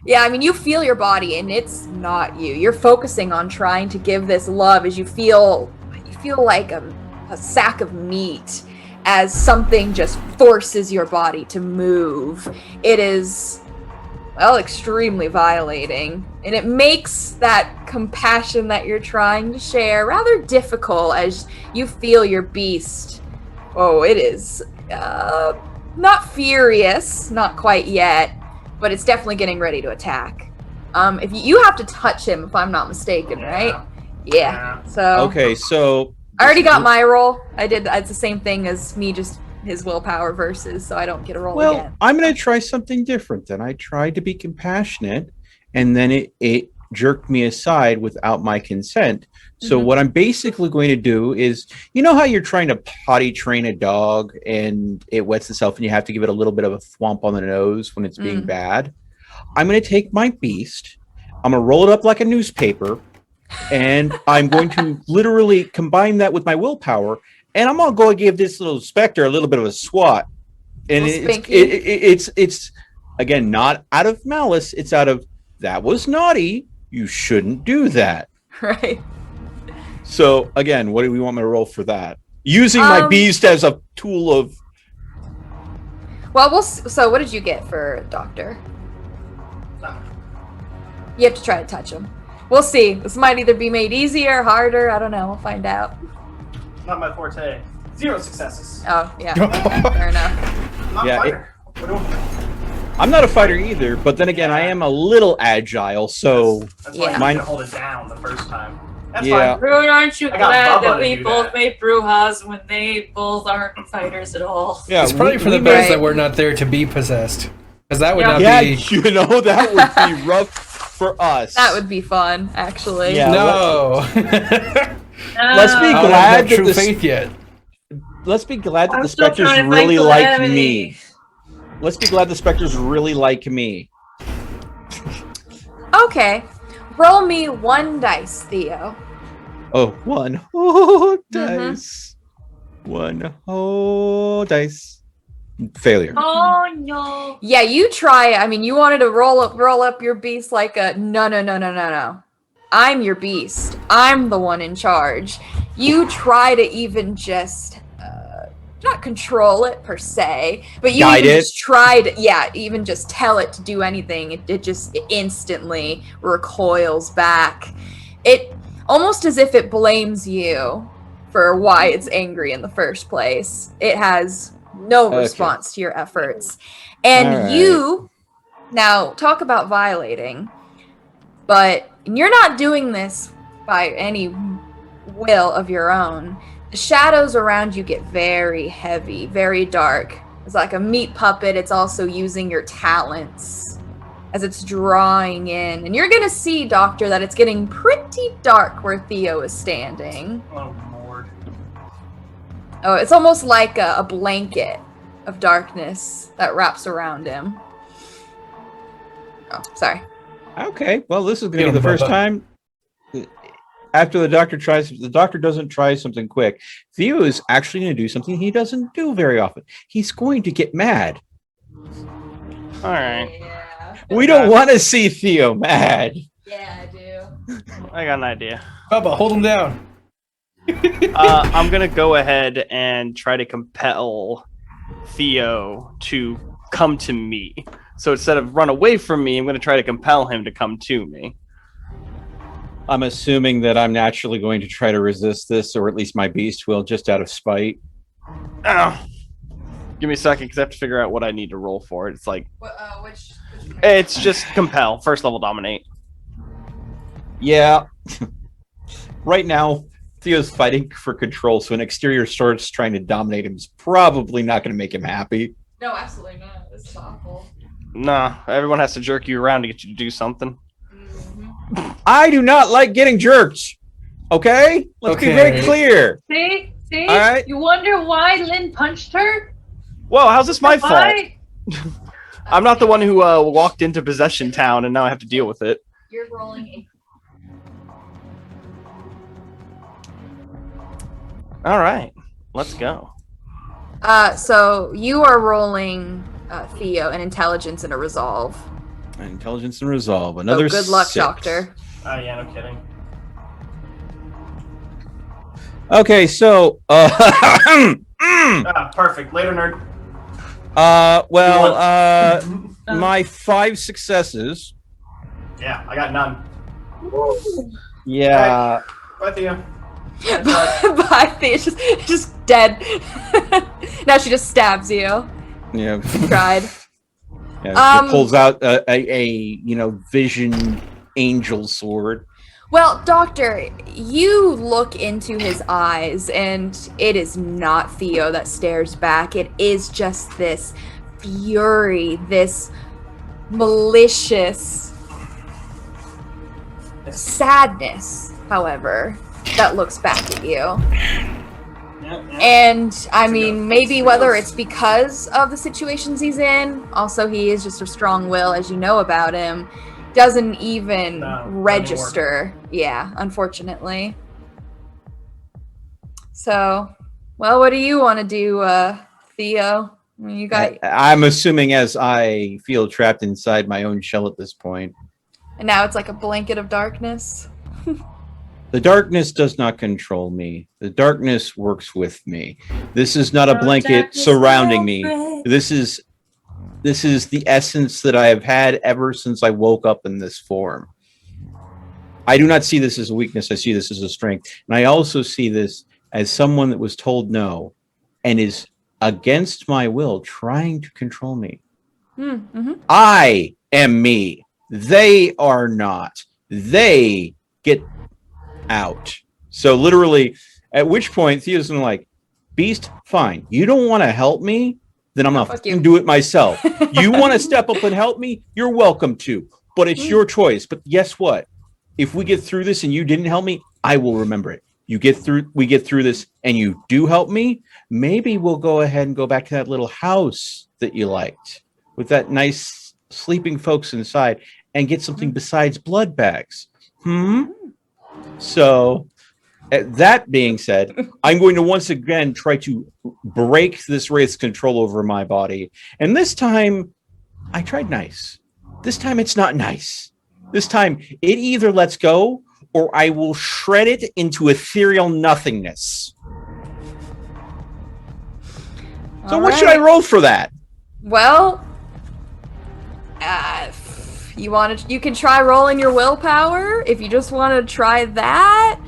Yeah, I mean, you feel your body, and it's not you. You're focusing on trying to give this love as you feel like a sack of meat as something just forces your body to move. It is, extremely violating, and it makes that compassion that you're trying to share rather difficult as you feel your beast. Oh, it is not furious, not quite yet, but it's definitely getting ready to attack. If you have to touch him, if I'm not mistaken, right? Yeah. So okay, so I already got my roll. It's the same thing as me, just his willpower versus, so I don't get a roll again. Well, I'm going to try something different then. I tried to be compassionate, and then it jerked me aside without my consent. So what I'm basically going to do is, you know how you're trying to potty train a dog and it wets itself and you have to give it a little bit of a thwomp on the nose when it's being bad? I'm going to take my beast. I'm gonna roll it up like a newspaper, and I'm going to literally combine that with my willpower, and I'm gonna go and give this little specter a little bit of a swat. And it's again not out of malice. It's out of that was naughty. You shouldn't do that. Right. So again, what do we want me to roll for that? Using my beast as a tool of. Well, so what did you get for Doctor? You have to try to touch him. We'll see. This might either be made easier, harder. I don't know. We'll find out. Not my forte. 0 successes. Oh, yeah. Fair enough. Not Yeah, a fighter. I'm not a fighter either, but then again, I am a little agile, so That's why Yeah. you hold it down the first time. That's Yeah. fine. Rune, aren't you I got glad Bubba that to we do both that. made Brujas when they both aren't fighters at all? yeah, It's probably for the we best made- that we're not there to be possessed. Because that would Yeah. not yeah, be... you know that would be rough for us. That would be fun, actually. Yeah. No. Let's be I don't glad have that true the faith yet. Let's be glad that I'm the still specters trying to really fight like calamity. me. Let's be glad the specters really like me. Okay. Roll me 1 dice, Theo. Oh, one whole Mhm. dice. One whole dice. Failure. Oh no. Yeah, you try. I mean, you wanted to roll up your beast like a no. I'm your beast. I'm the one in charge. You try to even just not control it per se, but you Guide even it. just try to, yeah, even just tell it to do anything. It just instantly recoils back. It almost as if it blames you for why it's angry in the first place. It has no Okay. response to your efforts. And All right. you now talk about violating, but you're not doing this by any will of your own. The shadows around you get very heavy, very dark. It's like a meat puppet. It's also using your talents as it's drawing in. And you're going to see, Doctor, that it's getting pretty dark where Theo is standing. Oh, Lord. Oh, it's almost like a blanket of darkness that wraps around him. Oh, sorry. Okay. Well, this is going to Yeah, be the first Bubba. time. After the doctor doesn't try something quick. Theo is actually going to do something he doesn't do very often. He's going to get mad. All right. Yeah. We don't want to see Theo mad. Yeah, I do. I got an idea. Bubba, hold him down. I'm gonna go ahead and try to compel Theo to come to me. So instead of run away from me, I'm gonna try to compel him to come to me. I'm assuming that I'm naturally going to try to resist this, or at least my beast will, just out of spite. Ow. Give me a second, because I have to figure out what I need to roll for it. It's like Which it's just compel, first level dominate. Yeah. Right now, Theo's fighting for control, so an exterior source trying to dominate him is probably not going to make him happy. No, absolutely not. This is awful. Nah, everyone has to jerk you around to get you to do something. I do not like getting jerked. Okay? Let's be very Okay. clear. See? All right. You wonder why Lynn punched her? Whoa, how's this my fault? Why? I'm not the one who walked into Possession Town and now I have to deal with it. You're rolling a All right, let's go. so you are rolling Theo an intelligence and a resolve. Intelligence and resolve. So Another good luck, 6. Doctor. Oh, yeah, no kidding. Okay, so Ah, perfect. Later, nerd. my 5 successes. Yeah, I got none. Yeah. Bye, Theo. Bye, Theo. Just dead. Now she just stabs you. Yeah. Tried. Yeah, he pulls out a vision angel sword. Well, Doctor, you look into his eyes, and it is not Theo that stares back. It is just this fury, this malicious sadness, however, that looks back at you. And I mean, maybe whether it's because of the situations he's in, also he is just a strong will, as you know about him. doesn't even No, doesn't register. Yeah, unfortunately. So, well, what do you want to do, Theo? I mean, you got, I'm assuming as I feel trapped inside my own shell at this point. and now it's like a blanket of darkness. The darkness does not control me. The darkness works with me. This is not a blanket surrounding me. This is the essence that I have had ever since I woke up in this form. I do not see this as a weakness. I see this as a strength. And I also see this as someone that was told no and is against my will trying to control me. Mm-hmm. I am me. They are not. They get out. So literally, at which point Theo's gonna like, Beast, fine. You don't want to help me, then I'm not going to do it myself. You want to step up and help me? You're welcome to, but it's your choice. But guess what? If we get through this and you didn't help me, I will remember it. We get through this and you do help me, maybe we'll go ahead and go back to that little house that you liked with that nice sleeping folks inside and get something besides blood bags. So, that being said, I'm going to once again try to break this wraith's control over my body. And this time, I tried nice. This time, it's not nice. This time, it either lets go or I will shred it into ethereal nothingness. So what should I roll for that? Well, you can try rolling your willpower if you just want to try that.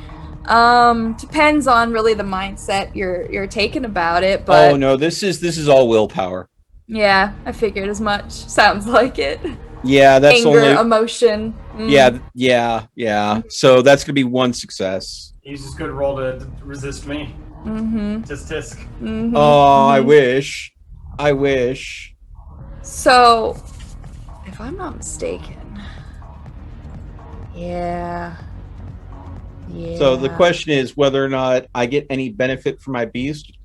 Depends on really the mindset you're taking about it, but oh no, this is all willpower. Yeah, I figured as much. Sounds like it. Yeah, that's anger, only emotion. Yeah. So that's gonna be one success. He's just good roll to resist me. Mm-hmm. Tisk. Mm-hmm. Oh, I wish. So, if I'm not mistaken, yeah. So the question is whether or not I get any benefit from my beast,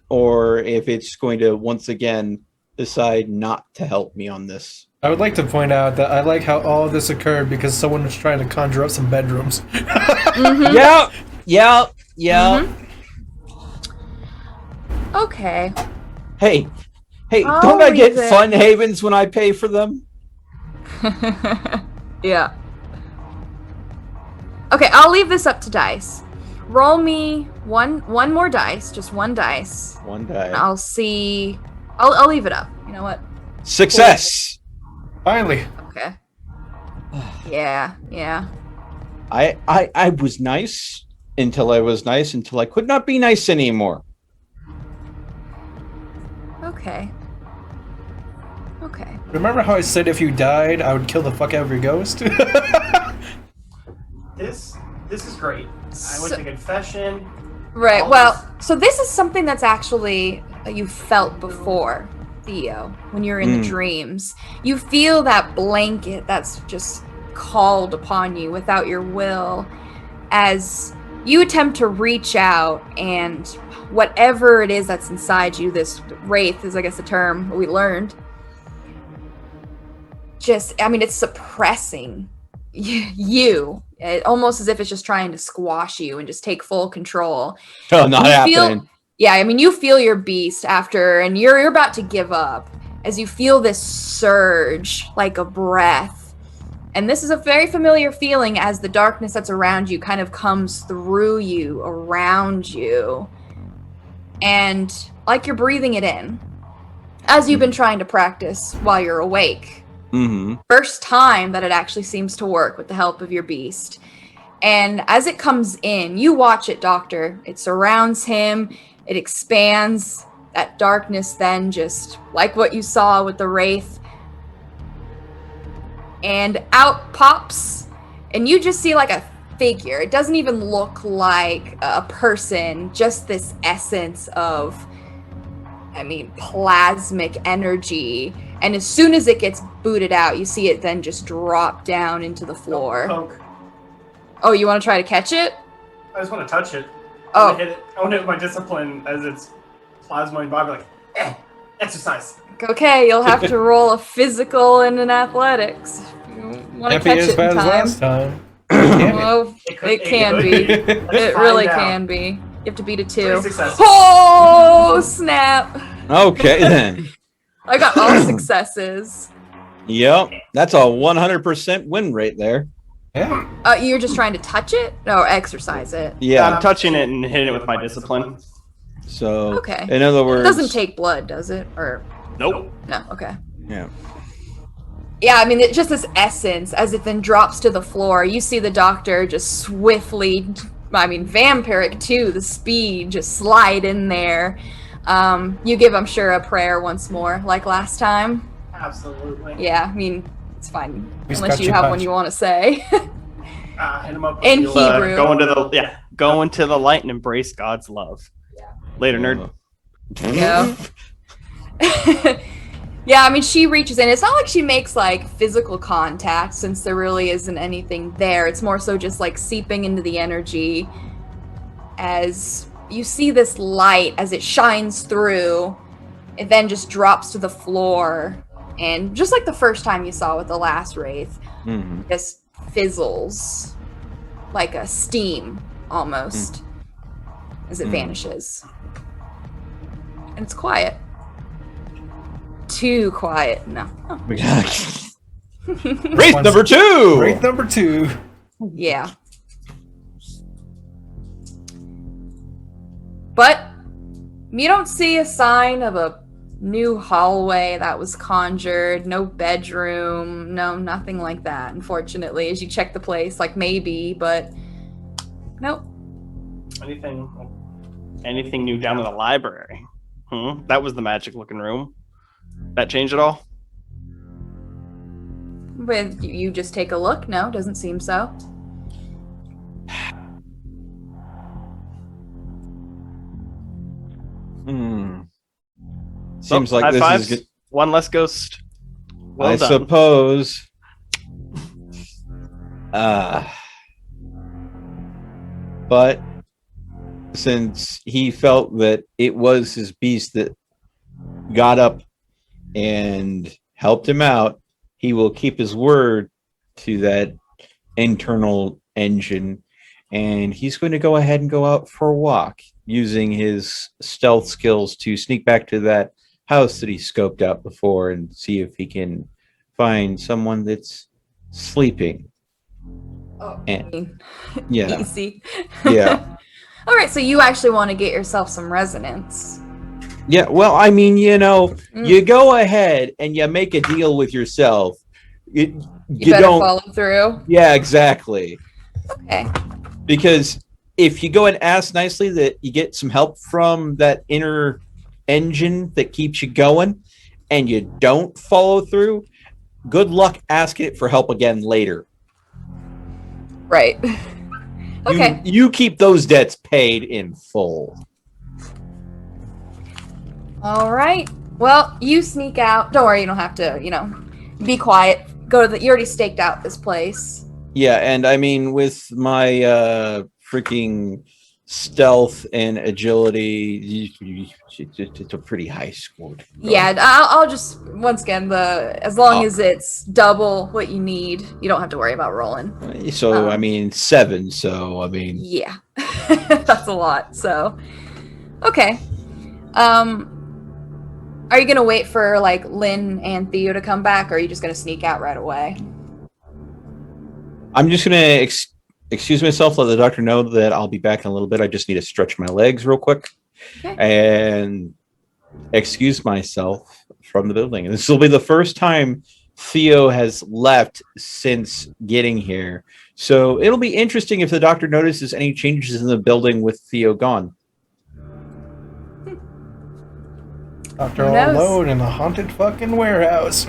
or if it's going to once again decide not to help me on this. I would like to point out that I like how all of this occurred because someone was trying to conjure up some bedrooms. Mm-hmm. Yeah. Mm-hmm. Okay. Hey, I'll don't I get leave it. fun havens when I pay for them? Yeah. Okay, I'll leave this up to dice. Roll me one more dice, just one dice. One die. And I'll see. I'll leave it up. You know what? Success. Finally. Okay. Yeah. I was nice until I could not be nice anymore. Okay. Remember how I said if you died, I would kill the fuck out of your ghost? This is great. I went to confession. Right. Well, so this is something that's actually you felt before, Theo, when you're in the dreams. You feel that blanket that's just called upon you without your will as you attempt to reach out, and whatever it is that's inside you, this wraith is, I guess, the term we learned. It's suppressing you. Almost as if it's just trying to squash you and just take full control. Oh, not happening. You feel your beast after, and you're about to give up as you feel this surge like a breath. And this is a very familiar feeling as the darkness that's around you kind of comes through you, around you. And like you're breathing it in, as you've been trying to practice while you're awake. Mm-hmm. First time that it actually seems to work with the help of your beast. And as it comes in, you watch it, Doctor. It surrounds him. It expands. That darkness then just like what you saw with the wraith. And out pops. And you just see like a figure. It doesn't even look like a person. Just this essence of, plasmic energy. And as soon as it gets booted out, you see it then just drop down into the floor. Poke. Oh, you want to try to catch it? I just want to touch it. Oh. I want to hit it. I want to hit my discipline as it's plasma body, exercise. Okay, you'll have to roll a physical and an athletics. Want to Can't be catch as it in bad as time? last time. Can Well, it can could be. Let's It find really out. can be. You have to beat a 2. 3 successes. Oh, snap. Okay then. I got all successes. Yep, that's a 100% win rate there. Yeah. You're just trying to touch it? Or exercise it? Yeah. I'm touching it and hitting it with my discipline. So, Okay. in other words, It doesn't take blood, does it? Or Nope. no? Okay. Yeah. Yeah, I mean, it just this essence as it then drops to the floor. You see the doctor just swiftly, I mean, vampiric too, the speed just slide in there. You give, I'm sure, a prayer once more, like last time. Absolutely. Yeah, I mean, it's fine. We Unless scratch you and have punch. one you want to say. Hit him up with In the- Hebrew. Go into the light and embrace God's love. Later, nerd. Yeah. Yeah, I mean, she reaches in. It's not like she makes, like, physical contact, since there really isn't anything there. It's more so just, like, seeping into the energy as you see this light, as it shines through, it then just drops to the floor. And just like the first time you saw with the last wraith, Mhm. just fizzles like a steam, almost, as it vanishes. And it's quiet. Too quiet. No. Oh. We got race number 2. Break number 2. Yeah. But you don't see a sign of a new hallway that was conjured, no bedroom, no, nothing like that, unfortunately, as you check the place, like maybe, but nope. Anything new down in the library? That was the magic looking room. That changed at all? But you just take a look? No, doesn't seem so. Seems Oh, like high this fives. is good. One less ghost. Well I done. suppose. But since he felt that it was his beast that got up and helped him out, he will keep his word to that internal engine, and he's going to go ahead and go out for a walk using his stealth skills to sneak back to that house that he scoped out before and see if he can find someone that's sleeping. Oh, And- Yeah. easy. Yeah. All right, so you actually want to get yourself some resonance. Yeah, well, I mean, Mm. you go ahead and you make a deal with yourself. You better don't follow through. Yeah, exactly. Okay. Because if you go and ask nicely that you get some help from that inner engine that keeps you going and you don't follow through, good luck asking it for help again later. Right. Okay. You keep those debts paid in full. All right. Well, you sneak out. Don't worry, you don't have to, be quiet. Go to the. You already staked out this place. Yeah, and I mean, with my freaking stealth and agility, it's a pretty high score. Yeah, I'll just once again as long as it's double what you need, you don't have to worry about rolling. So I mean 7. So I mean, Yeah, that's a lot. So, okay. Are you gonna wait for like Lynn and Theo to come back, or are you just gonna sneak out right away? I'm just gonna excuse myself, let the doctor know that I'll be back in a little bit. I just need to stretch my legs real quick, and excuse myself from the building. And this will be the first time Theo has left since getting here, so it'll be interesting if the doctor notices any changes in the building with Theo gone. Doctor Who all knows? alone in a haunted fucking warehouse.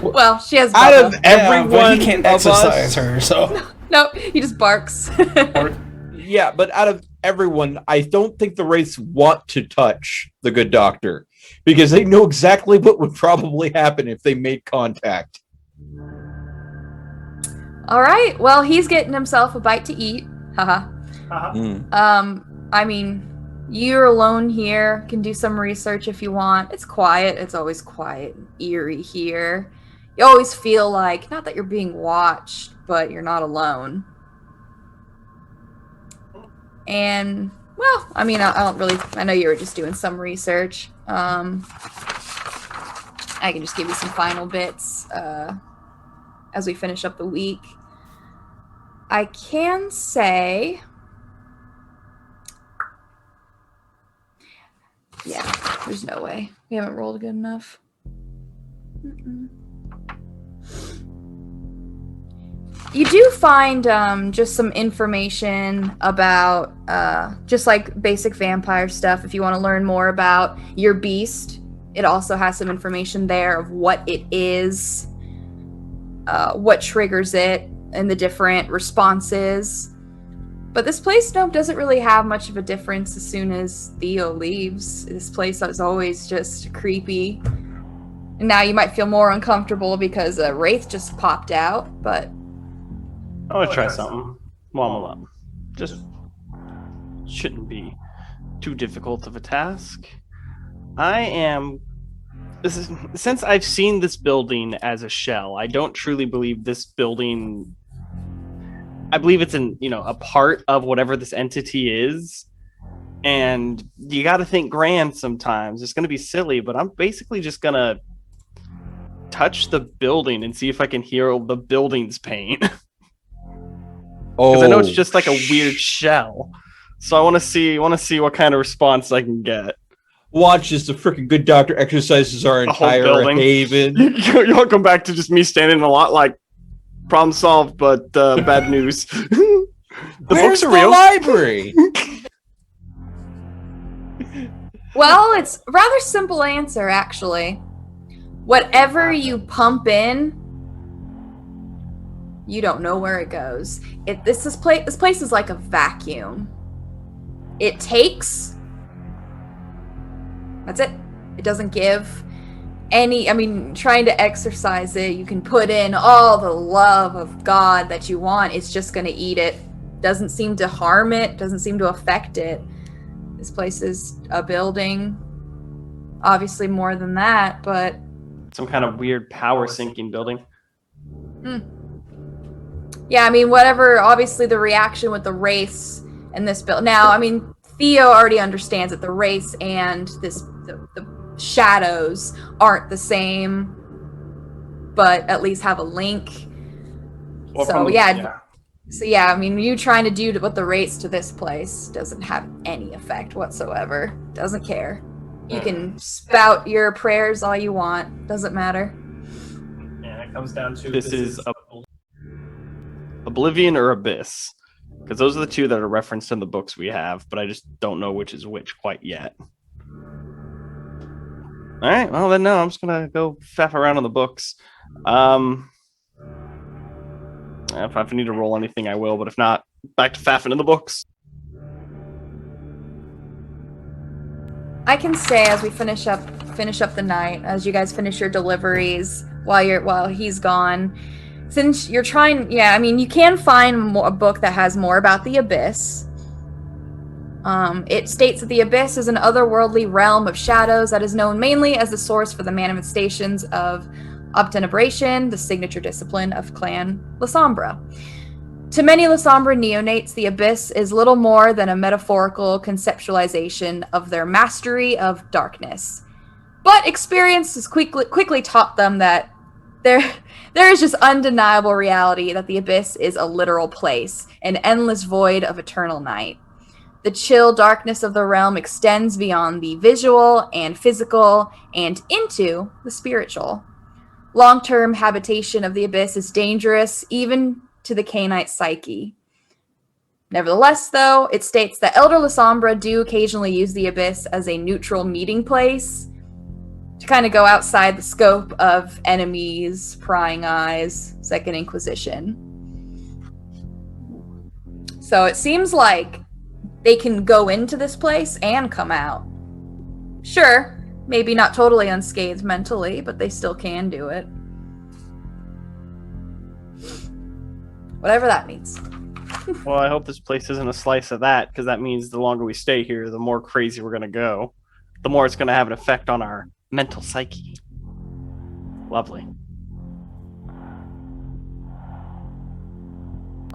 Well, she has Out Bubba. of But everyone, he can't of exercise us, her, so. No, he just barks. yeah, but out of everyone, I don't think the Wraiths want to touch the good doctor because they know exactly what would probably happen if they made contact. All right. Well, he's getting himself a bite to eat. Haha. I mean, you're alone here. Can do some research if you want. It's quiet. It's always quiet and eerie here. You always feel like, not that you're being watched, but you're not alone. And, well, I mean, I don't really, I know you were just doing some research. I can just give you some final bits as we finish up the week. I can say, yeah, there's no way. We haven't rolled good enough. You do find just some information about just like basic vampire stuff. If you want to learn more about your beast, it also has some information there of what it is, what triggers it, and the different responses. But this place, nope, doesn't really have much of a difference as soon as Theo leaves. This place is always just creepy. And now you might feel more uncomfortable because a wraith just popped out, but... I want to try something while I'm alone. Just shouldn't be too difficult of a task. Since I've seen this building as a shell, I don't truly believe this building... I believe it's a part of whatever this entity is. And you got to think grand sometimes. It's going to be silly, but I'm basically just going to touch the building and see if I can heal the building's pain. Because I know it's just like a weird shell. So I want to see what kind of response I can get. Watch as the freaking good doctor exercises our entire haven. You'll come back to just me standing a lot like problem solved, but bad news. The books are real. Library. Well, it's a rather simple answer, actually. Whatever you pump in, you don't know where it goes. This place is like a vacuum. It takes. That's it. It doesn't give any. I mean, trying to exercise it, you can put in all the love of God that you want. It's just going to eat it. Doesn't seem to harm it. Doesn't seem to affect it. This place is a building. Obviously more than that, but... Some kind of weird power sinking building. Yeah, I mean, whatever, obviously the reaction with the race and this build. Now, I mean, Theo already understands that the race and the shadows aren't the same, but at least have a link. Well, So, yeah, I mean, you trying to do what the race to this place doesn't have any effect whatsoever. Doesn't care. You can spout your prayers all you want. Doesn't matter. Yeah, it comes down to This is Oblivion or Abyss. Because those are the two that are referenced in the books we have, but I just don't know which is which quite yet. Alright, well then no, I'm just gonna go faff around on the books. If I need to roll anything, I will, but if not, back to faffing in the books. I can say as we finish up the night, as you guys finish your deliveries while he's gone, since you're trying, I mean, you can find a book that has more about the Abyss. It states that the Abyss is an otherworldly realm of shadows that is known mainly as the source for the manifestations of obtenebration, the signature discipline of Clan Lasombra. To many Lasombra neonates, the Abyss is little more than a metaphorical conceptualization of their mastery of darkness. But experience has quickly taught them that there is just undeniable reality that the Abyss is a literal place, an endless void of eternal night. The chill darkness of the realm extends beyond the visual and physical and into the spiritual. Long-term habitation of the Abyss is dangerous, even to the Cainite psyche. Nevertheless, though, it states that Elder Lasombra do occasionally use the Abyss as a neutral meeting place to kind of go outside the scope of enemies, prying eyes, Second Inquisition. So it seems like they can go into this place and come out. Sure, maybe not totally unscathed mentally, but they still can do it. Whatever that means. Well, I hope this place isn't a slice of that, because that means the longer we stay here, the more crazy we're going to go. The more it's going to have an effect on our mental psyche. Lovely.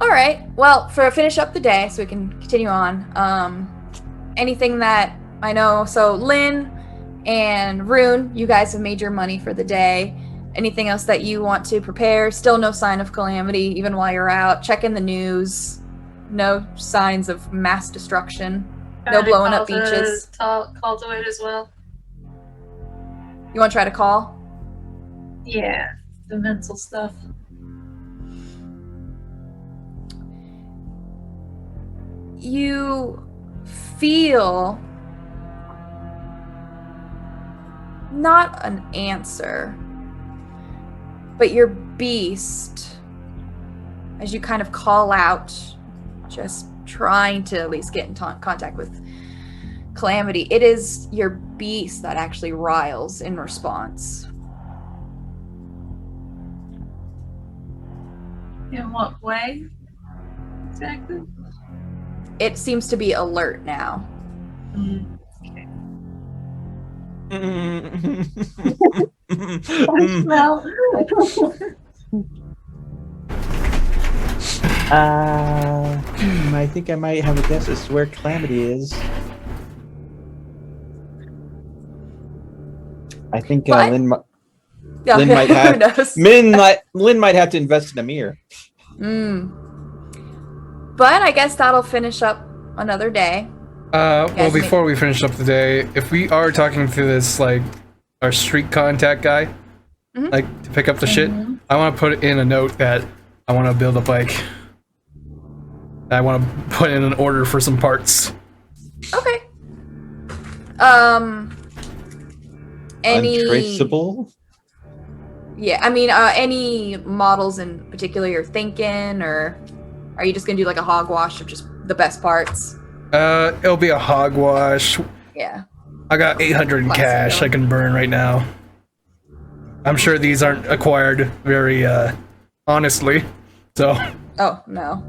All right. Well, for finish up the day, so we can continue on. Anything that I know. So Lynn and Rune, you guys have made your money for the day. Anything else that you want to prepare? Still no sign of calamity, even while you're out. Checking the news. No signs of mass destruction. No blowing up beaches. Call to it as well. You want to try to call? Yeah, the mental stuff. You feel not an answer, but your beast, as you kind of call out, just trying to at least get in contact with Calamity, it is your beast that actually riles in response. In what way? Exactly. It seems to be alert now. Okay. Well, I think I might have a guess as to where Calamity is. I think What? Lynn Yeah, Lynn might have- who knows? Lynn might have to invest in a mirror. But I guess that'll finish up another day. Well, Guys, before we finish up the day, if we are talking to this, like, our street contact guy, Mhm. like, to pick up the shit, I want to put in a note that I want to build a bike. I want to put in an order for some parts. Okay. Any Untraceable? Yeah, I mean, any models in particular you're thinking, or are you just gonna do like a hogwash of just the best parts? It'll be a hogwash. Yeah. I got 800 in Classic, cash though. I can burn right now. I'm sure these aren't acquired very, honestly. So, Oh, no.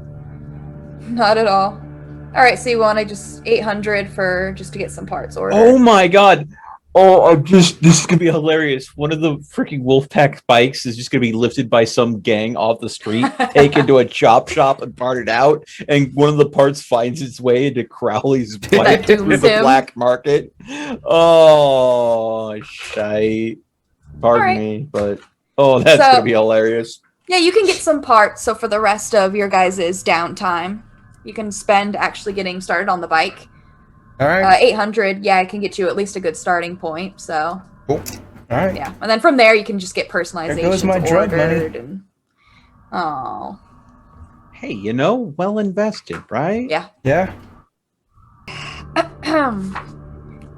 Not at all. Alright, so you want to just 800 for just to get some parts ordered. Oh my god. Oh, this is gonna be hilarious. One of the freaking Wolfpack bikes is just gonna be lifted by some gang off the street, taken to a chop shop and parted out, and one of the parts finds its way into Crowley's bike through dooms the him. black market. Oh, shite. Pardon Alright. me, but that's So- gonna be hilarious. Yeah, you can get some parts, so for the rest of your guys' downtime, you can spend actually getting started on the bike. alright. 800, yeah, it can get you at least a good starting point, so... Cool. Alright. Yeah, and then from there you can just get personalizations There goes my drug money. ordered and oh Hey, well invested, right? yeah. Yeah.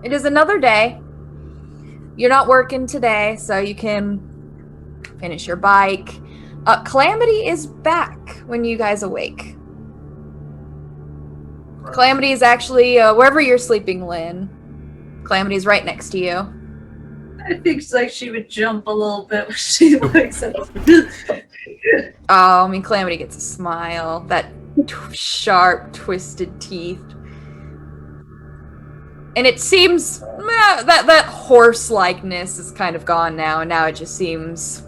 It is another day. You're not working today, so you can finish your bike. Calamity is back when you guys awake. Calamity is actually wherever you're sleeping, Lynn. Calamity is right next to you. I think it's like she would jump a little bit when she wakes up. Oh, I mean, Calamity gets a smile. That sharp, twisted teeth. And it seems that horse-likeness is kind of gone now, and now it just seems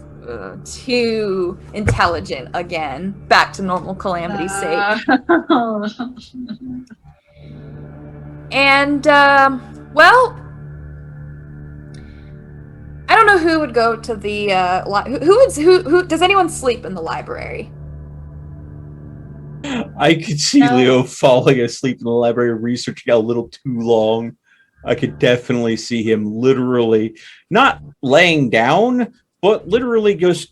too intelligent again. Back to normal Calamity's sake. And, well, I don't know who would go to the who does anyone sleep in the library? I could see Leo falling asleep in the library, researching a little too long. I could definitely see him literally not laying down, but literally goes.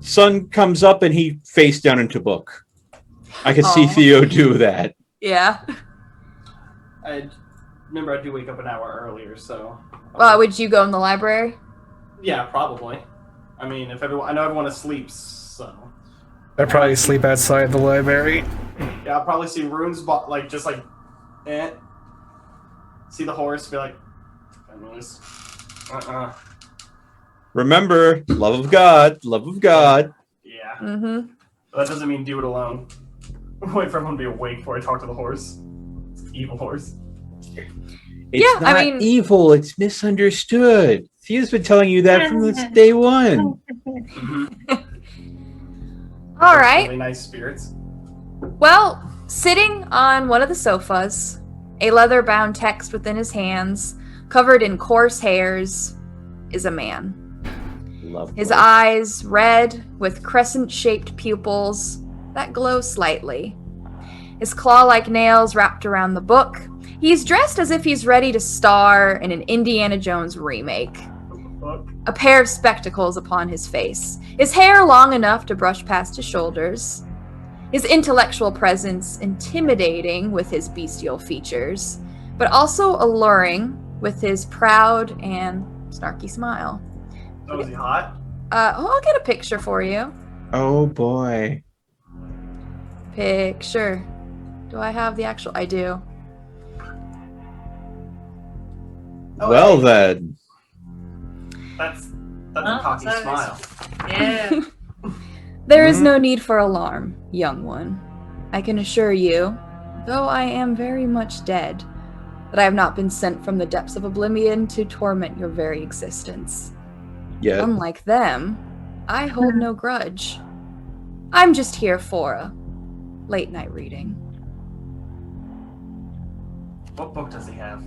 Sun comes up and he face down into book. I could see Aw. Theo do that. Yeah. I remember I do wake up an hour earlier, so. Would you go in the library? Yeah, probably. I mean, I know everyone sleeps, so. I'd probably sleep outside the library. Yeah, I'll probably see Rune's see the horse, be like, feminist. Remember, love of God. Yeah. Mm-hmm. But that doesn't mean do it alone. Wait for everyone to be awake before I talk to the horse. It's an evil horse. It's Yeah, I not mean- evil. It's misunderstood. Theo's been telling you that from day one. All right. Really nice spirits. Well, sitting on one of the sofas, a leather-bound text within his hands, covered in coarse hairs, is a man. Lovely. His eyes red with crescent-shaped pupils that glow slightly. His claw-like nails wrapped around the book. He's dressed as if he's ready to star in an Indiana Jones remake. A pair of spectacles upon his face. His hair long enough to brush past his shoulders. His intellectual presence intimidating with his bestial features, but also alluring with his proud and snarky smile. Oh, is he hot? I'll get a picture for you. Oh boy. Picture. Do I have the actual? I do. Well then. That's a cocky Nice. smile. Yeah. There is no need for alarm, young one. I can assure you, though I am very much dead, that I have not been sent from the depths of oblivion to torment your very existence. Yeah. Unlike them, I hold no grudge. I'm just here for a late night reading. What book does he have?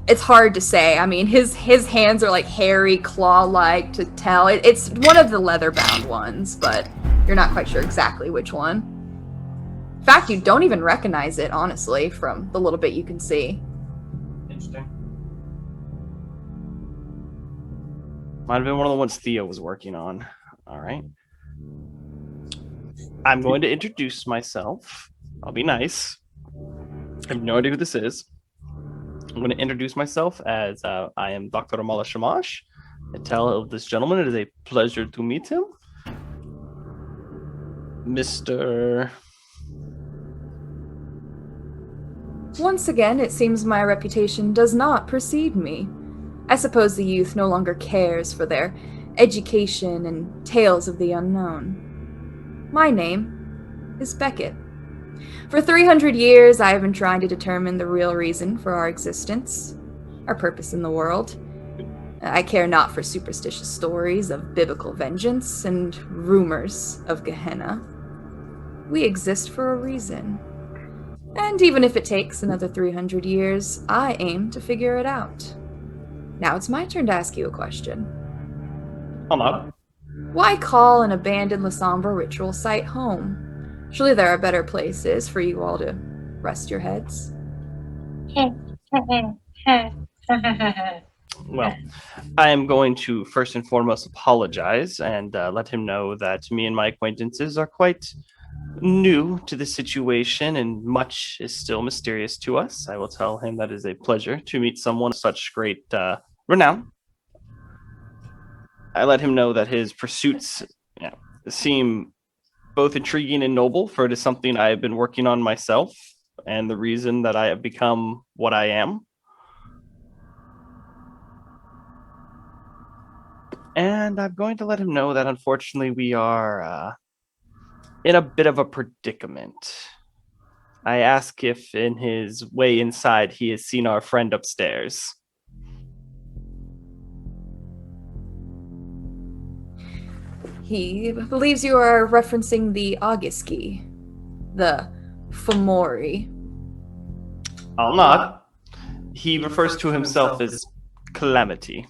It's hard to say. I mean, his hands are like hairy, claw-like to tell. It's one of the leather-bound ones, but you're not quite sure exactly which one. In fact, you don't even recognize it, honestly, from the little bit you can see. Interesting. Might have been one of the ones Theo was working on. All right. I'm going to introduce myself. I'll be nice. I have no idea who this is. I'm going to introduce myself as I am Dr. Amala Shamash. And tell this gentleman it is a pleasure to meet him. Mr. Once again, it seems my reputation does not precede me. I suppose the youth no longer cares for their education and tales of the unknown. My name is Beckett. For 300 years, I have been trying to determine the real reason for our existence, our purpose in the world. I care not for superstitious stories of biblical vengeance and rumors of Gehenna. We exist for a reason. And even if it takes another 300 years, I aim to figure it out. Now it's my turn to ask you a question. I'm up. Why call an abandoned Lasombra ritual site home? Surely there are better places for you all to rest your heads. Well, I am going to first and foremost apologize and let him know that me and my acquaintances are quite new to the situation and much is still mysterious to us. I will tell him that it is a pleasure to meet someone of such great renown. I let him know that his pursuits seem both intriguing and noble, for it is something I have been working on myself and the reason that I have become what I am. And I'm going to let him know that unfortunately we are in a bit of a predicament. I ask if in his way inside he has seen our friend upstairs. He believes you are referencing the Auguski, the Fomori. I'll not. He refers to himself as Calamity.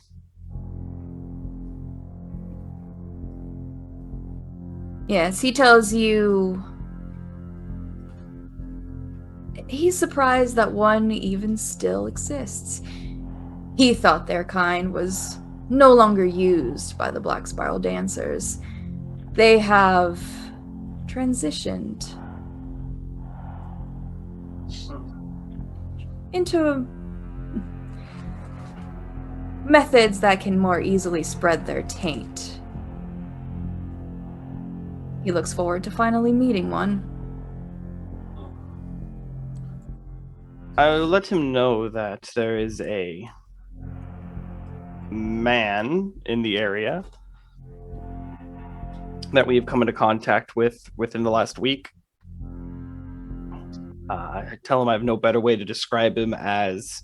Yes, he tells you he's surprised that one even still exists. He thought their kind was no longer used by the Black Spiral Dancers. They have transitioned into methods that can more easily spread their taint. He looks forward to finally meeting one. I'll let him know that there is a man in the area that we have come into contact with within the last week. I tell him I have no better way to describe him as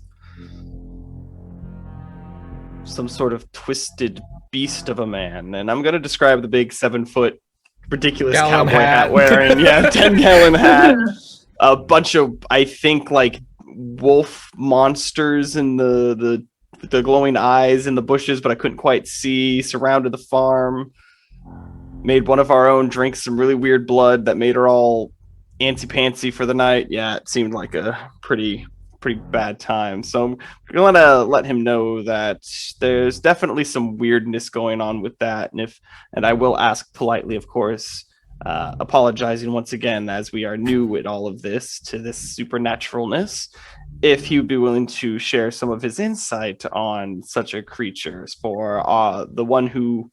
some sort of twisted beast of a man. And I'm going to describe the big 7-foot ridiculous Gallon cowboy hat hat. wearing, 10-gallon hat, a bunch of, I think, like wolf monsters in the glowing eyes in the bushes, but I couldn't quite see, surrounded the farm. Made one of our own drink some really weird blood that made her all antsy-pantsy for the night. Yeah, it seemed like a pretty bad time. So I'm going to let him know that there's definitely some weirdness going on with that. And I will ask politely, of course, apologizing once again, as we are new at all of this, to this supernaturalness, if he would be willing to share some of his insight on such a creature. For the one who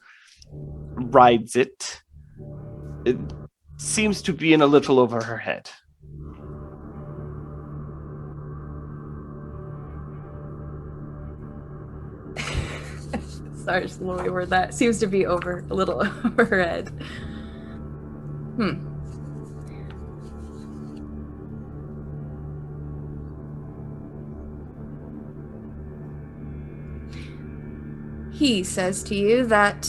rides it seems to be in a little over her head. Sorry, just the way word that. Seems to be a little over her head. He says to you that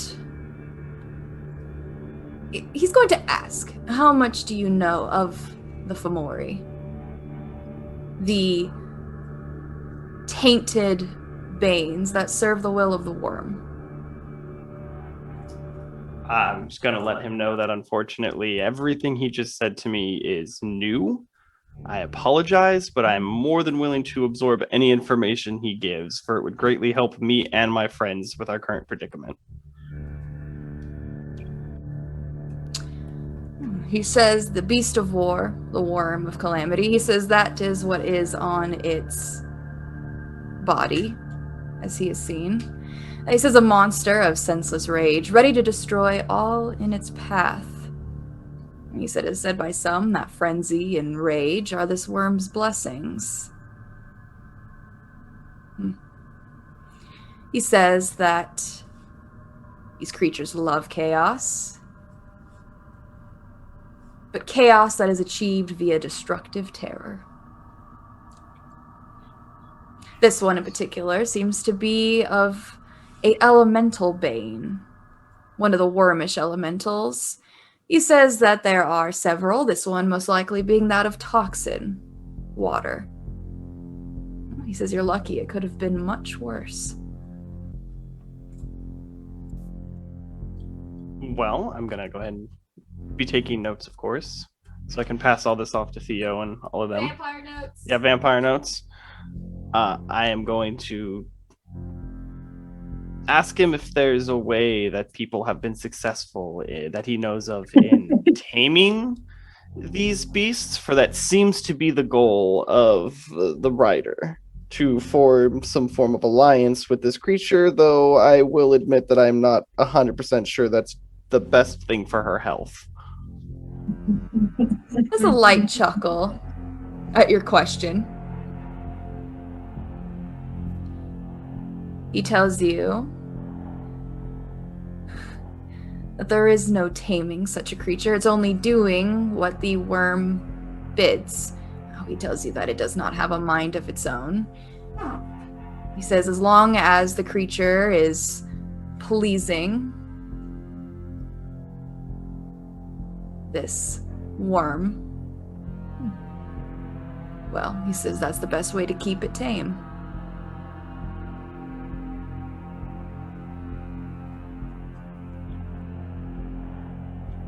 he's going to ask, how much do you know of the Fomori? The tainted banes that serve the will of the worm. I'm just going to let him know that unfortunately everything he just said to me is new. I apologize, but I'm more than willing to absorb any information he gives, for it would greatly help me and my friends with our current predicament. He says the beast of war, the worm of calamity, he says that is what is on its body, as he has seen. He says a monster of senseless rage, ready to destroy all in its path. He said, it is said by some that frenzy and rage are this worm's blessings. He says that these creatures love chaos, but chaos that is achieved via destructive terror. This one in particular seems to be of an elemental bane, one of the wormish elementals. He says that there are several, this one most likely being that of toxin water. He says you're lucky, it could have been much worse. Well, I'm going to go ahead and be taking notes, of course, so I can pass all this off to Theo and all of them. Vampire notes. Yeah, vampire notes. I am going to ask him if there's a way that people have been successful that he knows of in taming these beasts, for that seems to be the goal of the writer, to form some form of alliance with this creature, though I will admit that I'm not 100% sure that's the best thing for her health. There's a light chuckle at your question. He tells you that there is no taming such a creature. It's only doing what the worm bids. He tells you that it does not have a mind of its own. He says as long as the creature is pleasing this worm, well, he says that's the best way to keep it tame.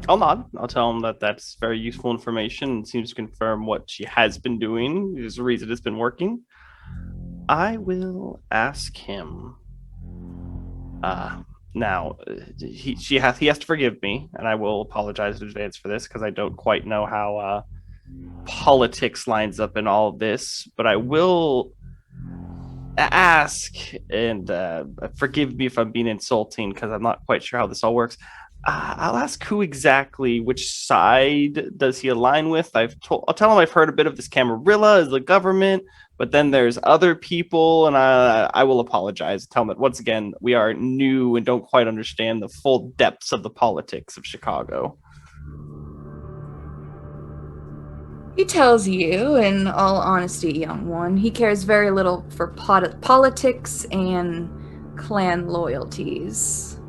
I'll nod. I'll tell him that that's very useful information and seems to confirm what she has been doing. There's a reason it's been working. I will ask him. Now, he has to forgive me, and I will apologize in advance for this because I don't quite know how politics lines up in all of this. But I will ask, and forgive me if I'm being insulting because I'm not quite sure how this all works. I'll ask which side does he align with? I'll tell him I've heard a bit of this Camarilla as the government, but then there's other people, and I will apologize. Tell him that once again, we are new and don't quite understand the full depths of the politics of Chicago. He tells you, in all honesty, young one, he cares very little for politics and clan loyalties.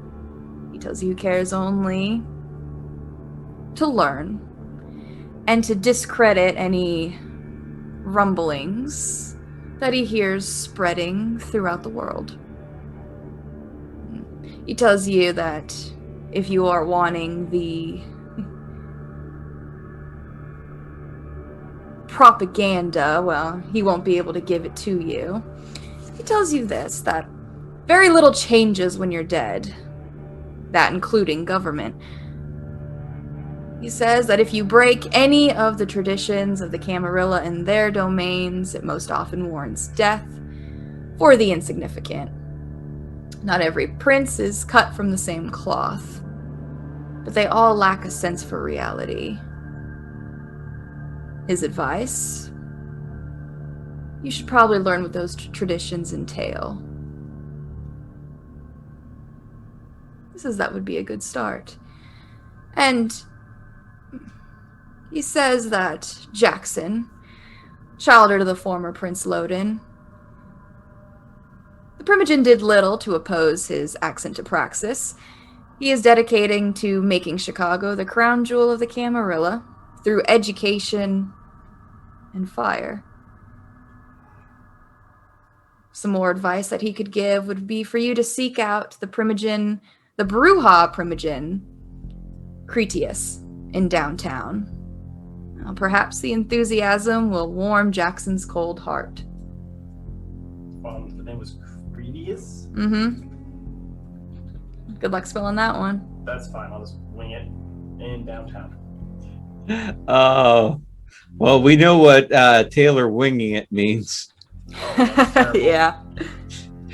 He tells you he cares only to learn and to discredit any rumblings that he hears spreading throughout the world. He tells you that if you are wanting the propaganda, well, he won't be able to give it to you. He tells you this, that very little changes when you're dead, that including government. He says that if you break any of the traditions of the Camarilla and their domains, it most often warrants death for the insignificant. Not every prince is cut from the same cloth, but they all lack a sense for reality. His advice? You should probably learn what those traditions entail. He says that would be a good start. And he says that Jackson, childer to the former Prince Loden, the Primogen did little to oppose his accent to praxis. He is dedicating to making Chicago the crown jewel of the Camarilla through education and fire. Some more advice that he could give would be for you to seek out the Primogen, the Bruja Primogen, Cretius, in downtown. Now, perhaps the enthusiasm will warm Jackson's cold heart. The name was Cretius? Mm-hmm. Good luck spelling that one. That's fine. I'll just wing it in downtown. Oh, well, we know what Taylor winging it means. Yeah.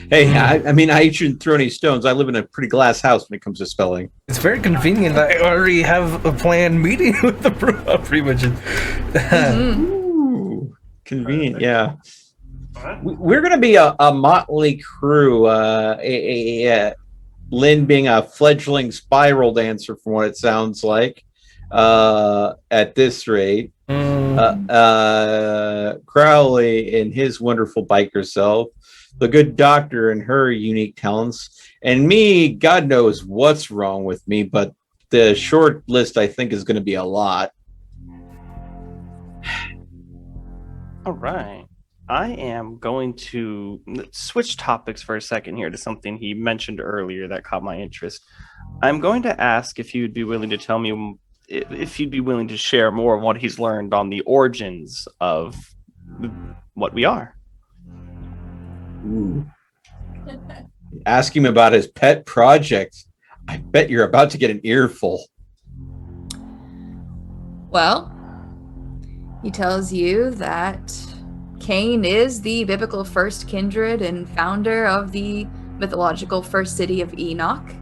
Hey, I mean, I shouldn't throw any stones. I live in a pretty glass house when it comes to spelling. It's very convenient that I already have a planned meeting with the Primogen. Ooh, convenient, yeah. Alright. We're going to be a motley crew. Lynn being a fledgling spiral dancer, from what it sounds like, at this rate. Crowley and his wonderful biker self, the good doctor and her unique talents, and me, God knows what's wrong with me, but the short list I think is going to be a lot. All right. I am going to switch topics for a second here to something he mentioned earlier that caught my interest. I'm going to ask if you'd be willing to tell me if you'd be willing to share more of what he's learned on the origins of what we are. Ooh. Ask him about his pet project. I bet you're about to get an earful. Well, he tells you that Cain is the biblical first kindred and founder of the mythological first city of Enoch.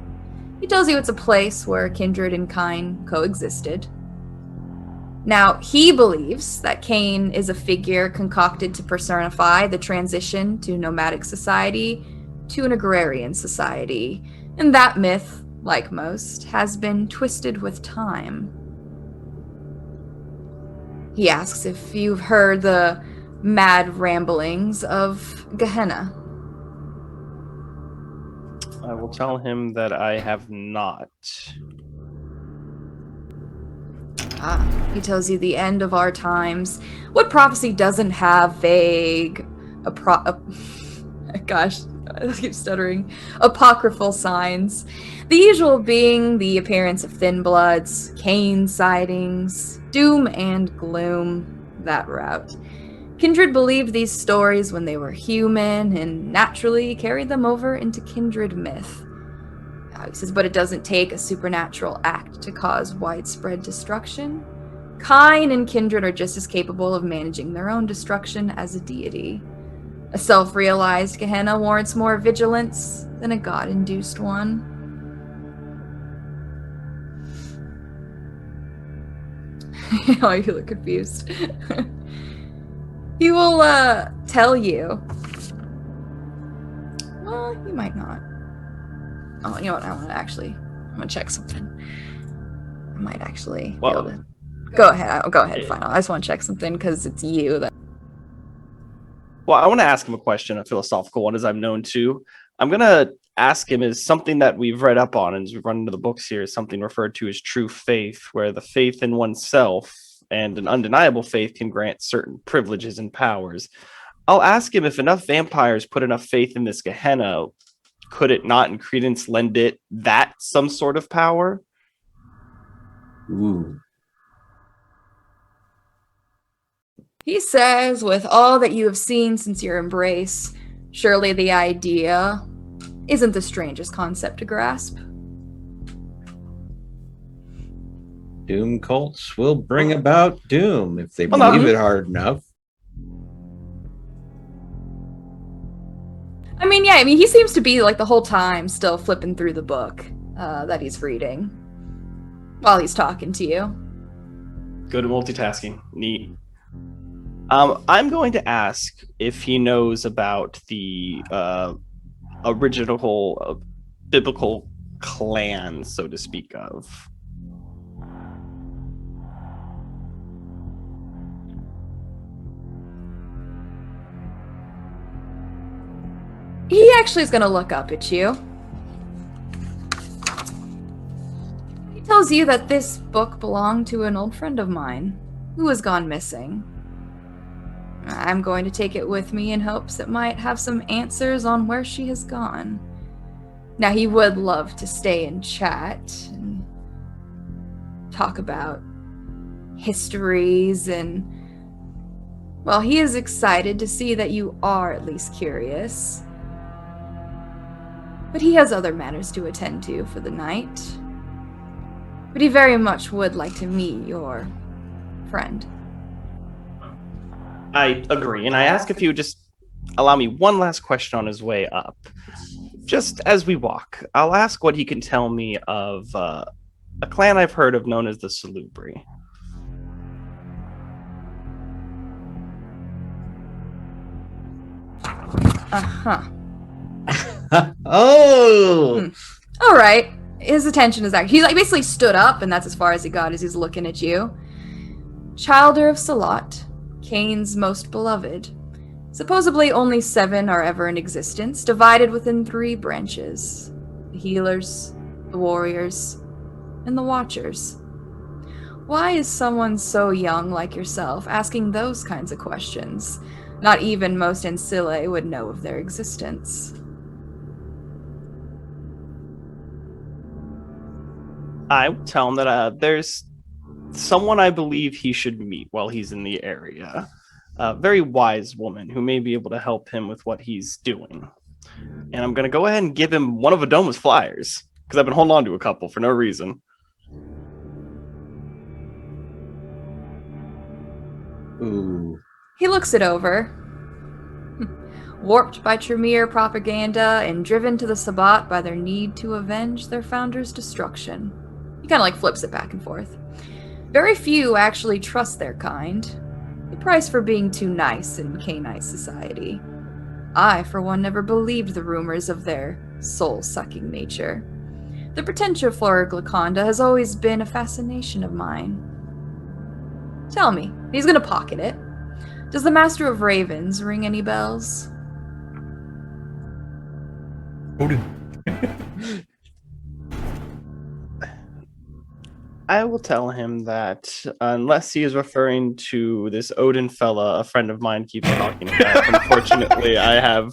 He tells you it's a place where kindred and kind coexisted. Now, he believes that Cain is a figure concocted to personify the transition to nomadic society to an agrarian society, and that myth, like most, has been twisted with time. He asks if you've heard the mad ramblings of Gehenna. I will tell him that I have not. He tells you the end of our times. What prophecy doesn't have vague, gosh, I keep stuttering, apocryphal signs? The usual being the appearance of thin bloods, Cain sightings, doom and gloom, that route. Kindred believed these stories when they were human and naturally carried them over into kindred myth. He says, but it doesn't take a supernatural act to cause widespread destruction. Cain and kindred are just as capable of managing their own destruction as a deity. A self-realized Gehenna warrants more vigilance than a god-induced one. Oh, you look confused. He will tell you. Well, he might not. Oh, you know what? I'm gonna check something. I might actually be able to. Go ahead. Go ahead. Fine. I just want to check something because it's you that. Well, I want to ask him a question, a philosophical one, as I'm known to. I'm gonna ask him is something that we've read up on, and as we've run into the books here, is something referred to as true faith, where the faith in oneself and an undeniable faith can grant certain privileges and powers. I'll ask him if enough vampires put enough faith in this Gehenna, could it not in credence lend it that some sort of power? Ooh. He says, with all that you have seen since your embrace, surely the idea isn't the strangest concept to grasp. Doom cults will bring about doom if they Hold on. believe it hard enough. I mean, yeah, he seems to be, like, the whole time still flipping through the book that he's reading while he's talking to you. Good at multitasking. Neat. I'm going to ask if he knows about the original biblical clan, so to speak of. He actually is going to look up at you. He tells you that this book belonged to an old friend of mine who has gone missing. I'm going to take it with me in hopes it might have some answers on where she has gone. Now, he would love to stay and chat and talk about histories and, well, he is excited to see that you are at least curious. But he has other matters to attend to for the night. But he very much would like to meet your friend. I agree, and I ask if he would just allow me one last question on his way up. Just as we walk, I'll ask what he can tell me of a clan I've heard of known as the Salubri. Uh-huh. Oh! All right. His attention is actually... He basically stood up, and that's as far as he got as he's looking at you. Childer of Salat, Cain's most beloved. Supposedly only 7 are ever in existence, divided within 3 branches. The healers, the warriors, and the watchers. Why is someone so young like yourself asking those kinds of questions? Not even most Ancile would know of their existence. I would tell him that there's someone I believe he should meet while he's in the area. A very wise woman who may be able to help him with what he's doing. And I'm going to go ahead and give him one of Adoma's flyers, because I've been holding on to a couple for no reason. Ooh. He looks it over. Warped by Tremere propaganda and driven to the Sabbat by their need to avenge their founder's destruction. He kind of like flips it back and forth. Very few actually trust their kind. The price for being too nice in Cainite society. I, for one, never believed the rumors of their soul-sucking nature. The pretension for Glyconda has always been a fascination of mine. Tell me, he's gonna pocket it. Does the Master of Ravens ring any bells? I will tell him that unless he is referring to this Odin fella a friend of mine keeps talking about, unfortunately, I've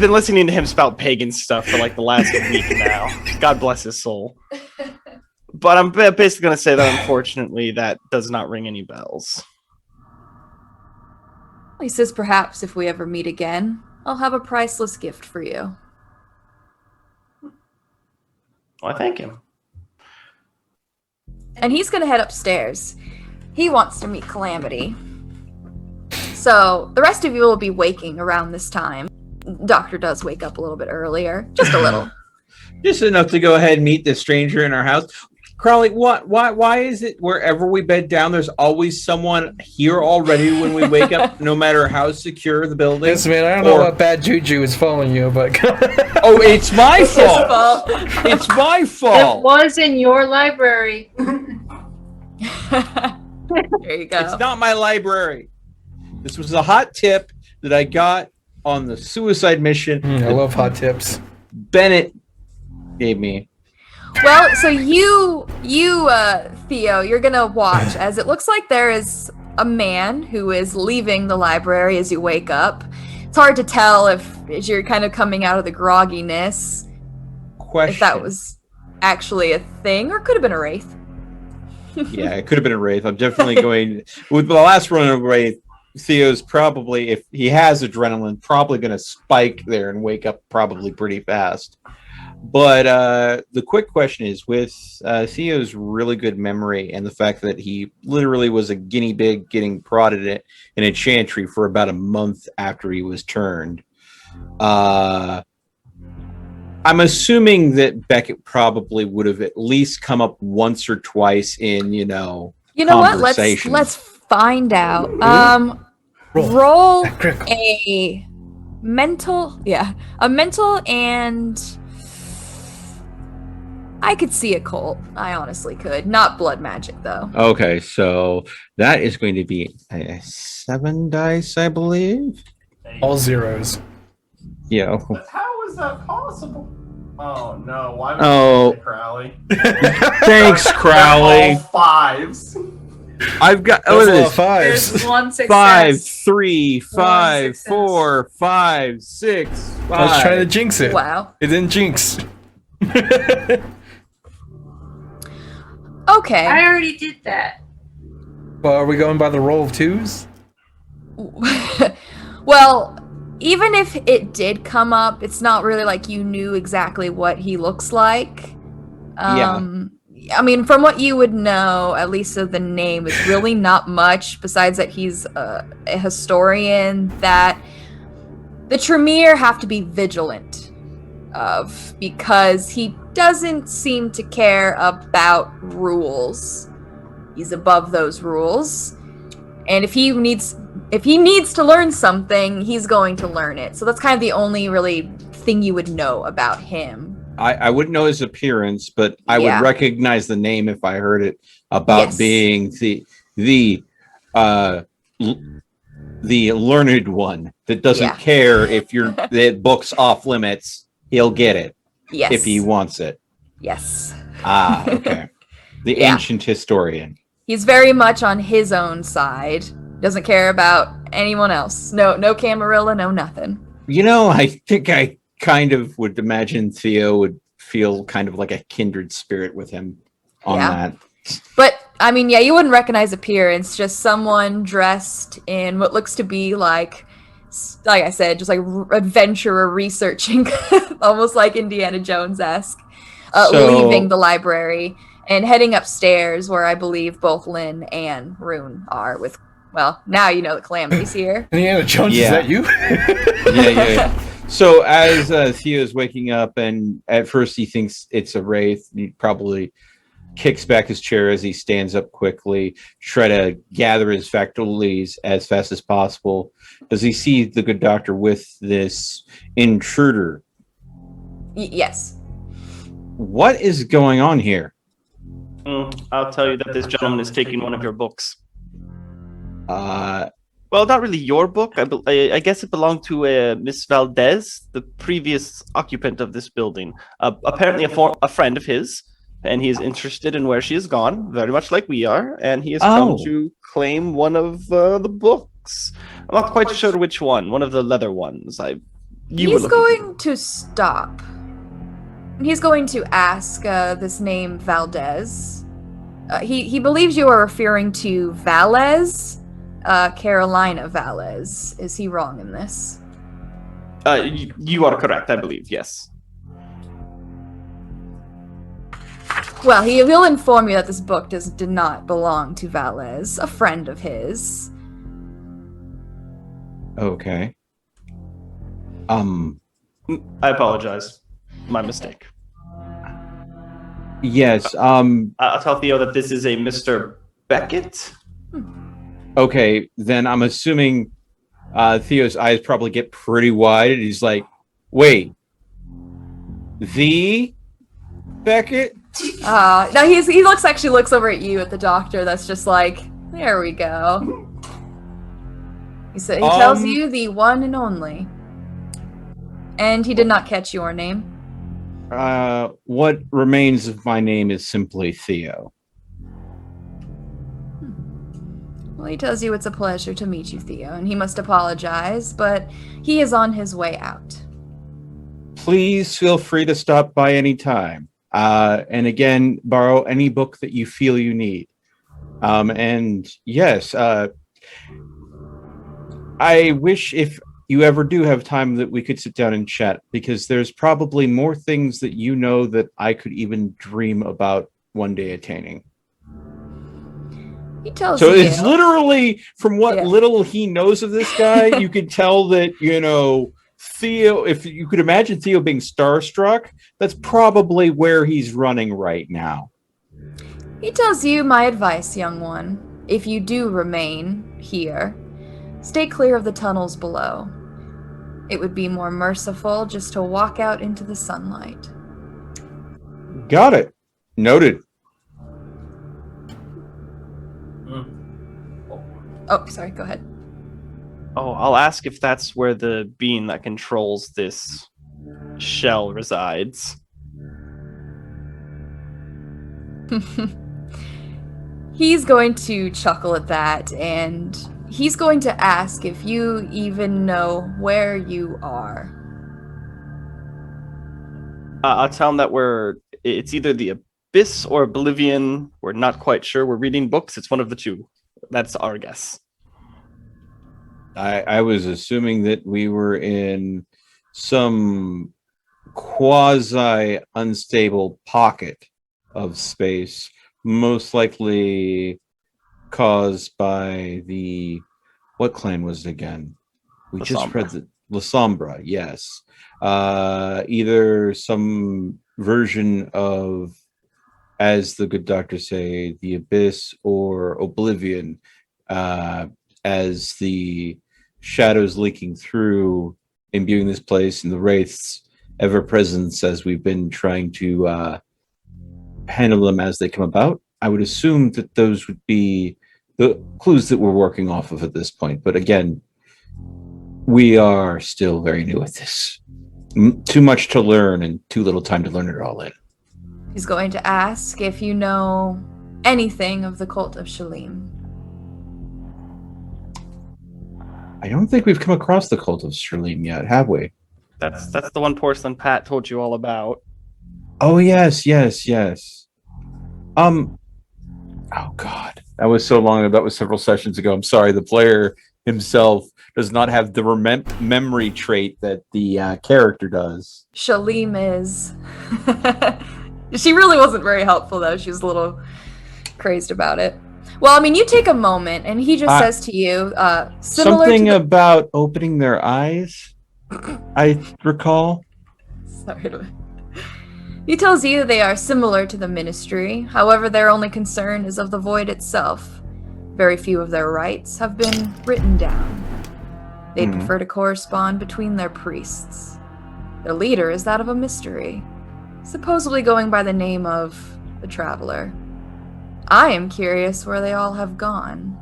been listening to him spout pagan stuff for like the last week now. God bless his soul. But I'm basically going to say that unfortunately that does not ring any bells. He says perhaps if we ever meet again, I'll have a priceless gift for you. Well, I thank him. And he's going to head upstairs. He wants to meet Calamity. So the rest of you will be waking around this time. Doctor does wake up a little bit earlier. Just a little. Just enough to go ahead and meet the stranger in our house. Crowley, why is it wherever we bed down, there's always someone here already when we wake up, no matter how secure the building? Yes, man, I don't know what bad juju is following you, but... Oh, it's my fault! It's my fault! It was in your library. There you go. It's not my library. This was a hot tip that I got on the suicide mission I love hot tips. Bennett gave me. Well, so you, Theo, you're gonna watch as it looks like there is a man who is leaving the library as you wake up. It's hard to tell if you're kind of coming out of the grogginess, Question. if that was actually a thing, or could have been a wraith. Yeah, it could have been a wraith. I'm definitely going with the last run of wraith. Theo's probably, if he has adrenaline, probably going to spike there and wake up probably pretty fast. But the quick question is, with Theo's really good memory and the fact that he literally was a guinea pig getting prodded in a chantry for about a month after he was turned, I'm assuming that Beckett probably would have at least come up once or twice in, You know what? Let's find out. Roll a mental, and I could see a cult. I honestly could. Not blood magic though. Okay, so that is going to be a 7 dice, I believe. All zeros. Yeah. How is that possible? Oh no! Why would Oh. you say Crowley? Thanks, Crowley. All fives. I've got That's a lot of this. fives. There's one success. 5, 3, 5, success. 4, 5, 6, 5. I was trying to jinx it. Wow. It didn't jinx. Okay. I already did that. Well, are we going by the roll of twos? Well, even if it did come up, it's not really like you knew exactly what he looks like. I mean, from what you would know, at least of the name, is really not much besides that he's a historian that the Tremere have to be vigilant of, because he doesn't seem to care about rules. He's above those rules. And if he needs to learn something, he's going to learn it. So that's kind of the only really thing you would know about him. I wouldn't know his appearance, but I would recognize the name if I heard it about being the learned one that doesn't care if the book's off limits. He'll get it if he wants it. Yes. Ah, okay. The ancient historian. He's very much on his own side. Doesn't care about anyone else. No Camarilla, no nothing. You know, I think I kind of would imagine Theo would feel kind of like a kindred spirit with him on that. But, I mean, you wouldn't recognize appearance. Just someone dressed in what looks to be like I said, just like adventurer researching, almost like Indiana Jones-esque, leaving the library and heading upstairs where I believe both Lynn and Rune are with, well, now you know the Calamity's here. Indiana Jones, is that you? Yeah. So as Theo is waking up, and at first he thinks it's a wraith, he probably kicks back his chair as he stands up quickly, try to gather his faculties as fast as possible. Does he see the good doctor with this intruder? Yes. What is going on here? I'll tell you that this gentleman is taking one of your books. Well, not really your book. I guess it belonged to Miss Valdez, the previous occupant of this building. Apparently a friend of his, and he is interested in where she has gone, very much like we are, and he has come to claim one of the books. I'm not quite sure which one. One of the leather ones. He's going to stop. He's going to ask this name Valdez. He believes you are referring to Valez. Carolina Valez. Is he wrong in this? You are correct, I believe, yes. Well, he will inform you that this book did not belong to Valez, a friend of his. Okay. I apologize. My mistake. Yes. I'll tell Theo that this is a Mr. Beckett. Okay, then I'm assuming Theo's eyes probably get pretty wide, and he's like, "Wait, the Beckett?" No, he looks over at you at the doctor. That's just like, there we go. He tells you the one and only. And he did not catch your name. What remains of my name is simply Theo. Well, he tells you it's a pleasure to meet you, Theo, and he must apologize, but he is on his way out. Please feel free to stop by any time. And again, borrow any book that you feel you need. And yes, I wish if you ever do have time that we could sit down and chat, because there's probably more things that you know that I could even dream about one day attaining. He tells So you. it's literally, from what Yeah. little he knows of this guy, you could tell that, Theo, if you could imagine Theo being starstruck, that's probably where he's running right now. He tells you my advice, young one. If you do remain here, stay clear of the tunnels below. It would be more merciful just to walk out into the sunlight. Got it. Noted. Oh, sorry, go ahead. Oh, I'll ask if that's where the being that controls this shell resides. He's going to chuckle at that, and he's going to ask if you even know where you are. I'll tell him that it's either the Abyss or Oblivion. We're not quite sure. We're reading books. It's one of the two. That's our guess. I was assuming that we were in some quasi-unstable pocket of space, most likely caused by what clan was it again? We La just Sombra. read the La Sombra, yes. Either some version of, as the good doctors say, the Abyss or Oblivion, as the shadows leaking through, imbuing this place, and the wraiths ever presence as we've been trying to handle them as they come about. I would assume that those would be the clues that we're working off of at this point. But again, we are still very new at this. Too much to learn and too little time to learn it all in. He's going to ask if you know anything of the cult of Shalim. I don't think we've come across the cult of Shalim yet, have we? That's the one porcelain Pat told you all about. Oh, yes. Oh, God. That was so long ago. That was several sessions ago. I'm sorry. The player himself does not have the memory trait that the character does. Shalim is... She really wasn't very helpful, though. She was a little crazed about it. Well, I mean, you take a moment, and he just says to you, similar something to about opening their eyes, I recall. Sorry. He tells you they are similar to the Ministry. However, their only concern is of the void itself. Very few of their rites have been written down. They'd prefer to correspond between their priests. Their leader is that of a mystery, supposedly going by the name of the Traveler. I am curious where they all have gone,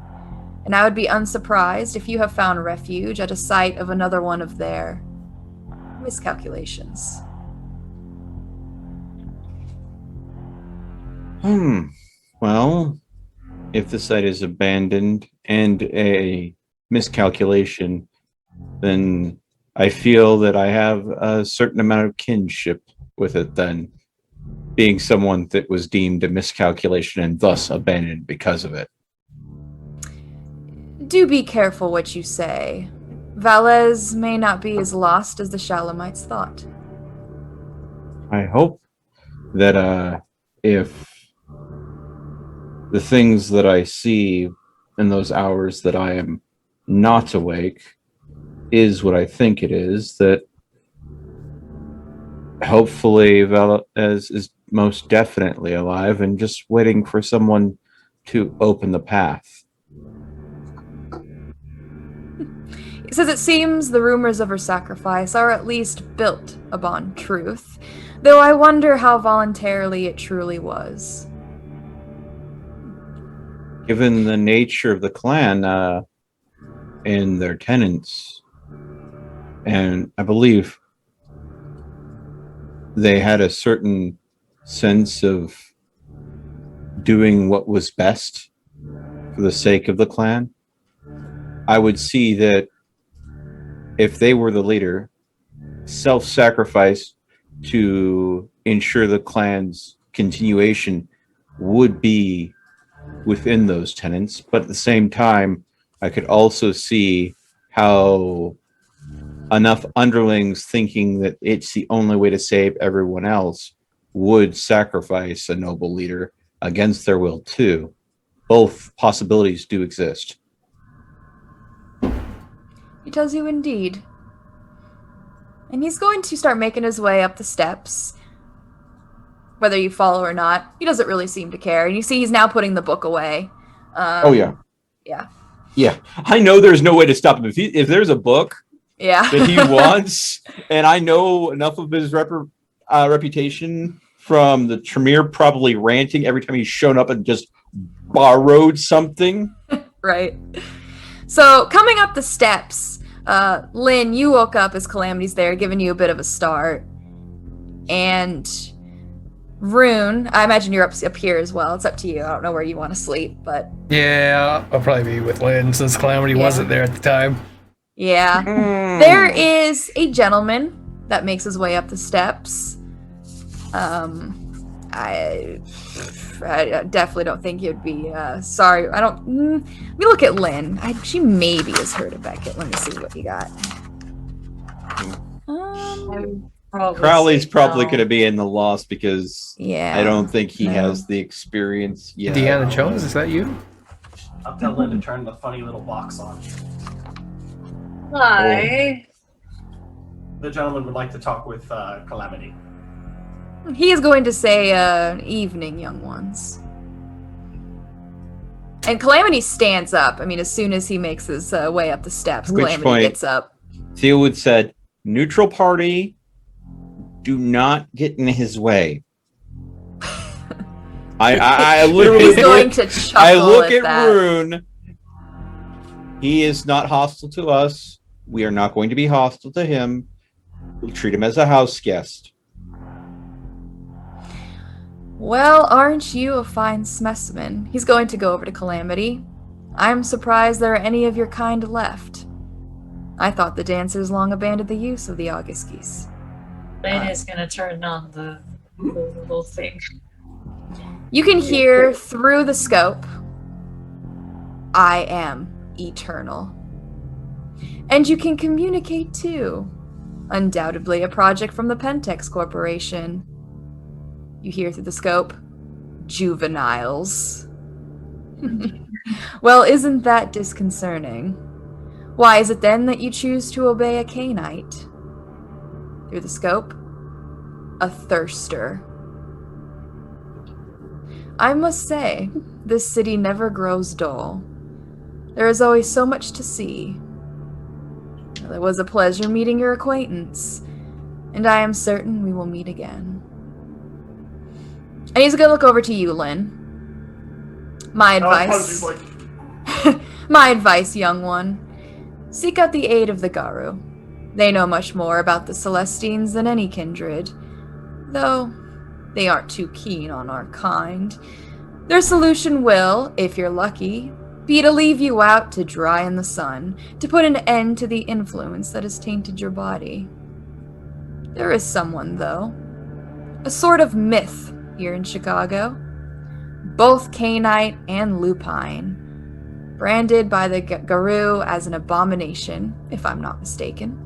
and I would be unsurprised if you have found refuge at a site of another one of their miscalculations. Well, if the site is abandoned and a miscalculation, then I feel that I have a certain amount of kinship with it then, being someone that was deemed a miscalculation and thus abandoned because of it. Do be careful what you say. Valez may not be as lost as the Shalamites thought. I hope that if the things that I see in those hours that I am not awake is what I think it is, that hopefully Valez is most definitely alive and just waiting for someone to open the path. He says it seems the rumors of her sacrifice are at least built upon truth, though I wonder how voluntarily it truly was. Given the nature of the clan and their tenants, and I believe they had a certain sense of doing what was best for the sake of the clan, I would see that if they were the leader, self-sacrifice to ensure the clan's continuation would be within those tenets. But at the same time, I could also see how enough underlings thinking that it's the only way to save everyone else would sacrifice a noble leader against their will too. Both possibilities do exist. He tells you indeed. And he's going to start making his way up the steps. Whether you follow or not, he doesn't really seem to care. And you see he's now putting the book away. Oh, yeah. Yeah. Yeah. I know there's no way to stop him. If there's a book Yeah. that he wants, and I know enough of his reputation from the Tremere probably ranting every time he's shown up and just borrowed something. Right. So, coming up the steps, Lynn, you woke up as Calamity's there, giving you a bit of a start. And Rune, I imagine you're up here as well. It's up to you. I don't know where you want to sleep, but... Yeah, I'll probably be with Lynn since Calamity wasn't there at the time. Yeah. There is a gentleman that makes his way up the steps. I definitely don't think he'd be sorry. I don't. Let me look at Lynn. She maybe has heard of Beckett. Let me see what you got. Crowley's probably going to be in the loss because Yeah. I don't think he has the experience yet. Deanna Jones, is that you? I'll tell Lynn to turn the funny little box on. Hi. The gentleman would like to talk with Calamity. He is going to say, evening, young ones. And Calamity stands up. I mean, as soon as he makes his way up the steps, Which Calamity point, gets up. Theowood said, neutral party, do not get in his way. I literally He's going to chuckle I look at that. Rune. He is not hostile to us. We are not going to be hostile to him. We'll treat him as a house guest. Well, aren't you a fine specimen? He's going to go over to Calamity. I'm surprised there are any of your kind left. I thought the dancers long abandoned the use of the August geese. Lynn is gonna turn on the little thing. You can hear through the scope, I am eternal. And you can communicate too. Undoubtedly a project from the Pentex Corporation. You hear through the scope, juveniles. Well, isn't that disconcerting? Why is it then that you choose to obey a Cainite? Through the scope, a thirster. I must say, this city never grows dull. There is always so much to see. It was a pleasure meeting your acquaintance, and I am certain we will meet again. And he's gonna look over to you, Lynn. My advice. My advice, young one. Seek out the aid of the Garu. They know much more about the Celestines than any kindred, though they aren't too keen on our kind. Their solution will, if you're lucky, be to leave you out to dry in the sun, to put an end to the influence that has tainted your body. There is someone, though, a sort of myth here in Chicago, both Cainite and Lupine, branded by the Garu as an abomination, if I'm not mistaken.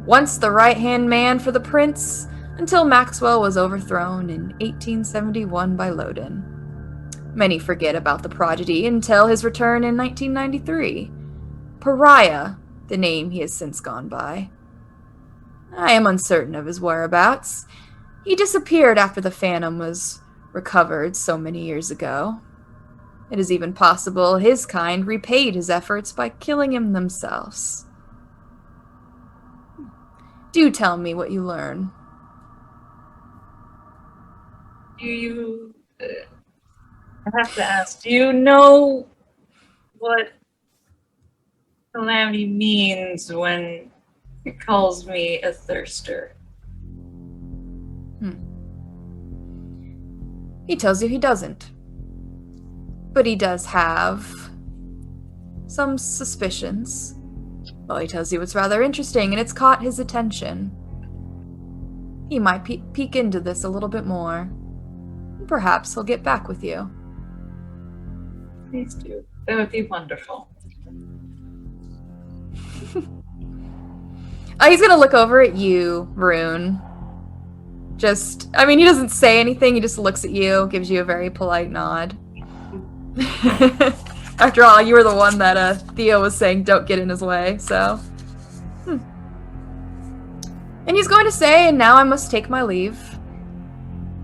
Once the right-hand man for the prince, until Maxwell was overthrown in 1871 by Loden. Many forget about the prodigy until his return in 1993. Pariah, the name he has since gone by. I am uncertain of his whereabouts. He disappeared after the Phantom was recovered so many years ago. It is even possible his kind repaid his efforts by killing him themselves. Do tell me what you learn. Do you... I have to ask, do you know what Calamity means when it calls me a thirster? He tells you he doesn't. But he does have some suspicions. Well, he tells you it's rather interesting and it's caught his attention. He might peek into this a little bit more. Perhaps he'll get back with you. Please do. That would be wonderful. He's gonna look over at you, Rune. He doesn't say anything, he just looks at you, gives you a very polite nod. After all, you were the one that Theo was saying don't get in his way, so. And he's going to say, and now I must take my leave.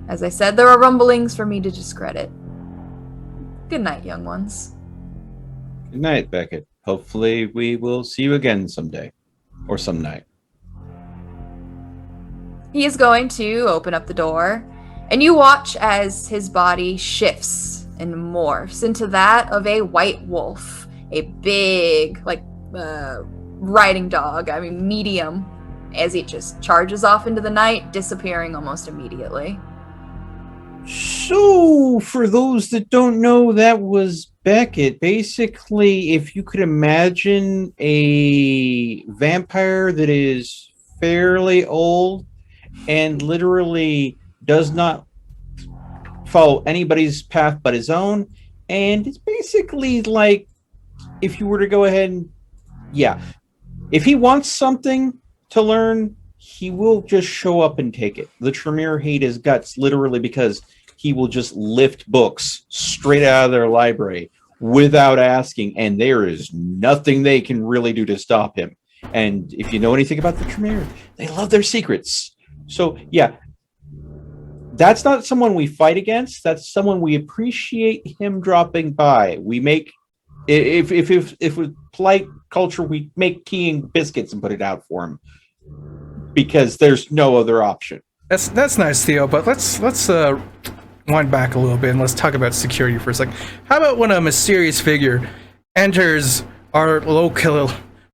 As I said, there are rumblings for me to discredit. Good night, young ones. Good night, Beckett. Hopefully we will see you again someday. Or some night. He is going to open up the door, and you watch as his body shifts and morphs into that of a white wolf. A big, riding dog, medium, as it just charges off into the night, disappearing almost immediately. So, for those that don't know, that was Beckett. Basically, if you could imagine a vampire that is fairly old and literally does not follow anybody's path but his own, and it's basically like if you were to go ahead and, if he wants something to learn, he will just show up and take it. The Tremere hate his guts literally because he will just lift books straight out of their library without asking, and there is nothing they can really do to stop him. And if you know anything about the Tremere, they love their secrets. So, that's not someone we fight against. That's someone we appreciate him dropping by. We make, if with polite culture, we make tea and biscuits and put it out for him because there's no other option. That's nice, Theo. But let's wind back a little bit and let's talk about security for a second. How about when a mysterious figure enters our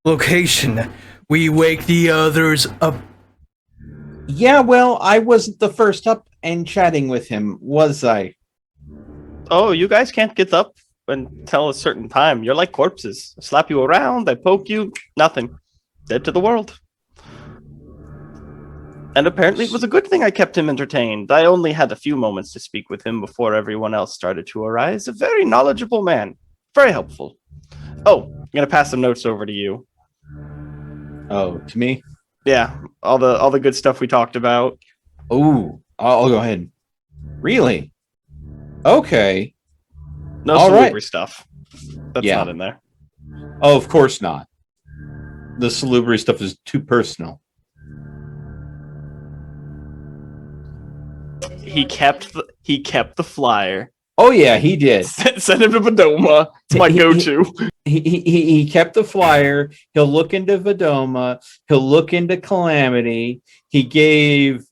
location, we wake the others up? Yeah, well, I wasn't the first up and chatting with him, was I? Oh, you guys can't get up until a certain time. You're like corpses. I slap you around, I poke you, nothing. Dead to the world. And apparently it was a good thing I kept him entertained. I only had a few moments to speak with him before everyone else started to arise. A very knowledgeable man. Very helpful. Oh, I'm going to pass some notes over to you. Oh, to me? Yeah, all the good stuff we talked about. Oh, I'll go ahead. Really? Okay. No all salubri right. stuff. That's not in there. Oh, of course not. The salubri stuff is too personal. He kept the flyer. Oh yeah, he did. Send him to Vadoma. It's my go-to. He kept the flyer. He'll look into Vadoma. He'll look into Calamity. He gave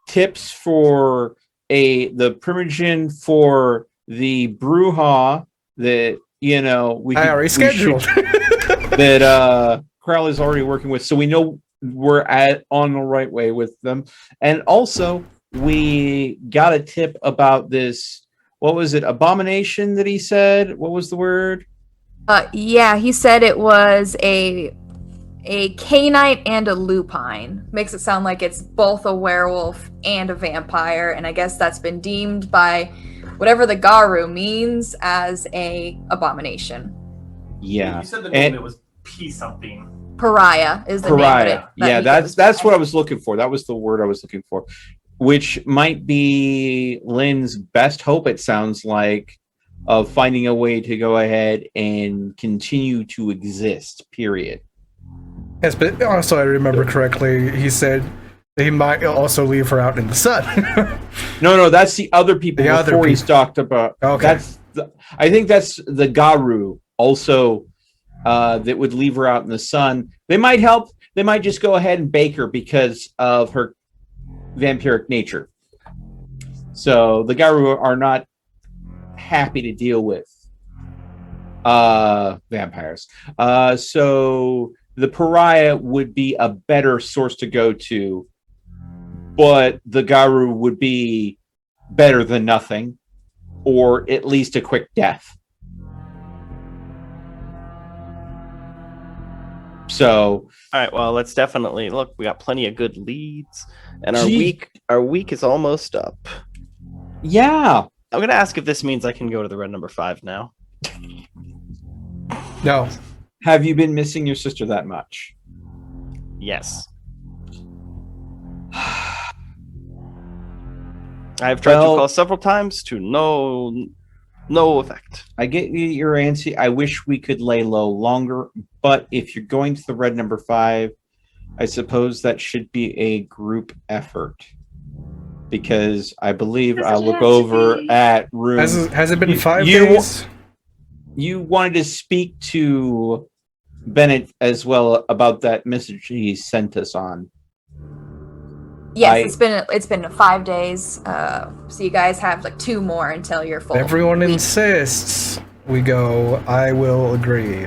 tips for the Primogen for the Bruja that we already scheduled. that Crowley's already working with, so we know we're on the right way with them. And also, we got a tip about this. What was it? Abomination that he said? What was the word? He said it was a canine and a lupine. Makes it sound like it's both a werewolf and a vampire, and I guess that's been deemed by whatever the Garu means as a abomination. Yeah. You said the name it was P something. Pariah is the Pariah. name of it. Yeah, that's what I was looking for. That was the word I was looking for. Which might be Lynn's best hope, it sounds like, of finding a way to go ahead and continue to exist, period. Yes, but also I remember correctly, he said he might also leave her out in the sun. No, that's the other people he's talked about. Okay. I think that's the Garu also that would leave her out in the sun. They might help. They might just go ahead and bake her because of her vampiric nature. So the Garu are not happy to deal with vampires. So the Pariah would be a better source to go to but the Garu would be better than nothing, or at least a quick death. So, All right, well, let's definitely look. We got plenty of good leads, and Gee. our week is almost up. yeah. I'm gonna ask if this means I can go to the red number 5 now. No. Have you been missing your sister that much? Yes. I've tried to call several times to no effect. I get your antsy. I wish we could lay low longer, but if you're going to the red number 5, I suppose that should be a group effort. Because I believe I'll look over at room. Has it been 5 you- days? You wanted to speak to Bennett as well about that message he sent us on. Yes, it's been 5 days. So you guys have like 2 more until you're full. Everyone week. insists. We go, I will agree.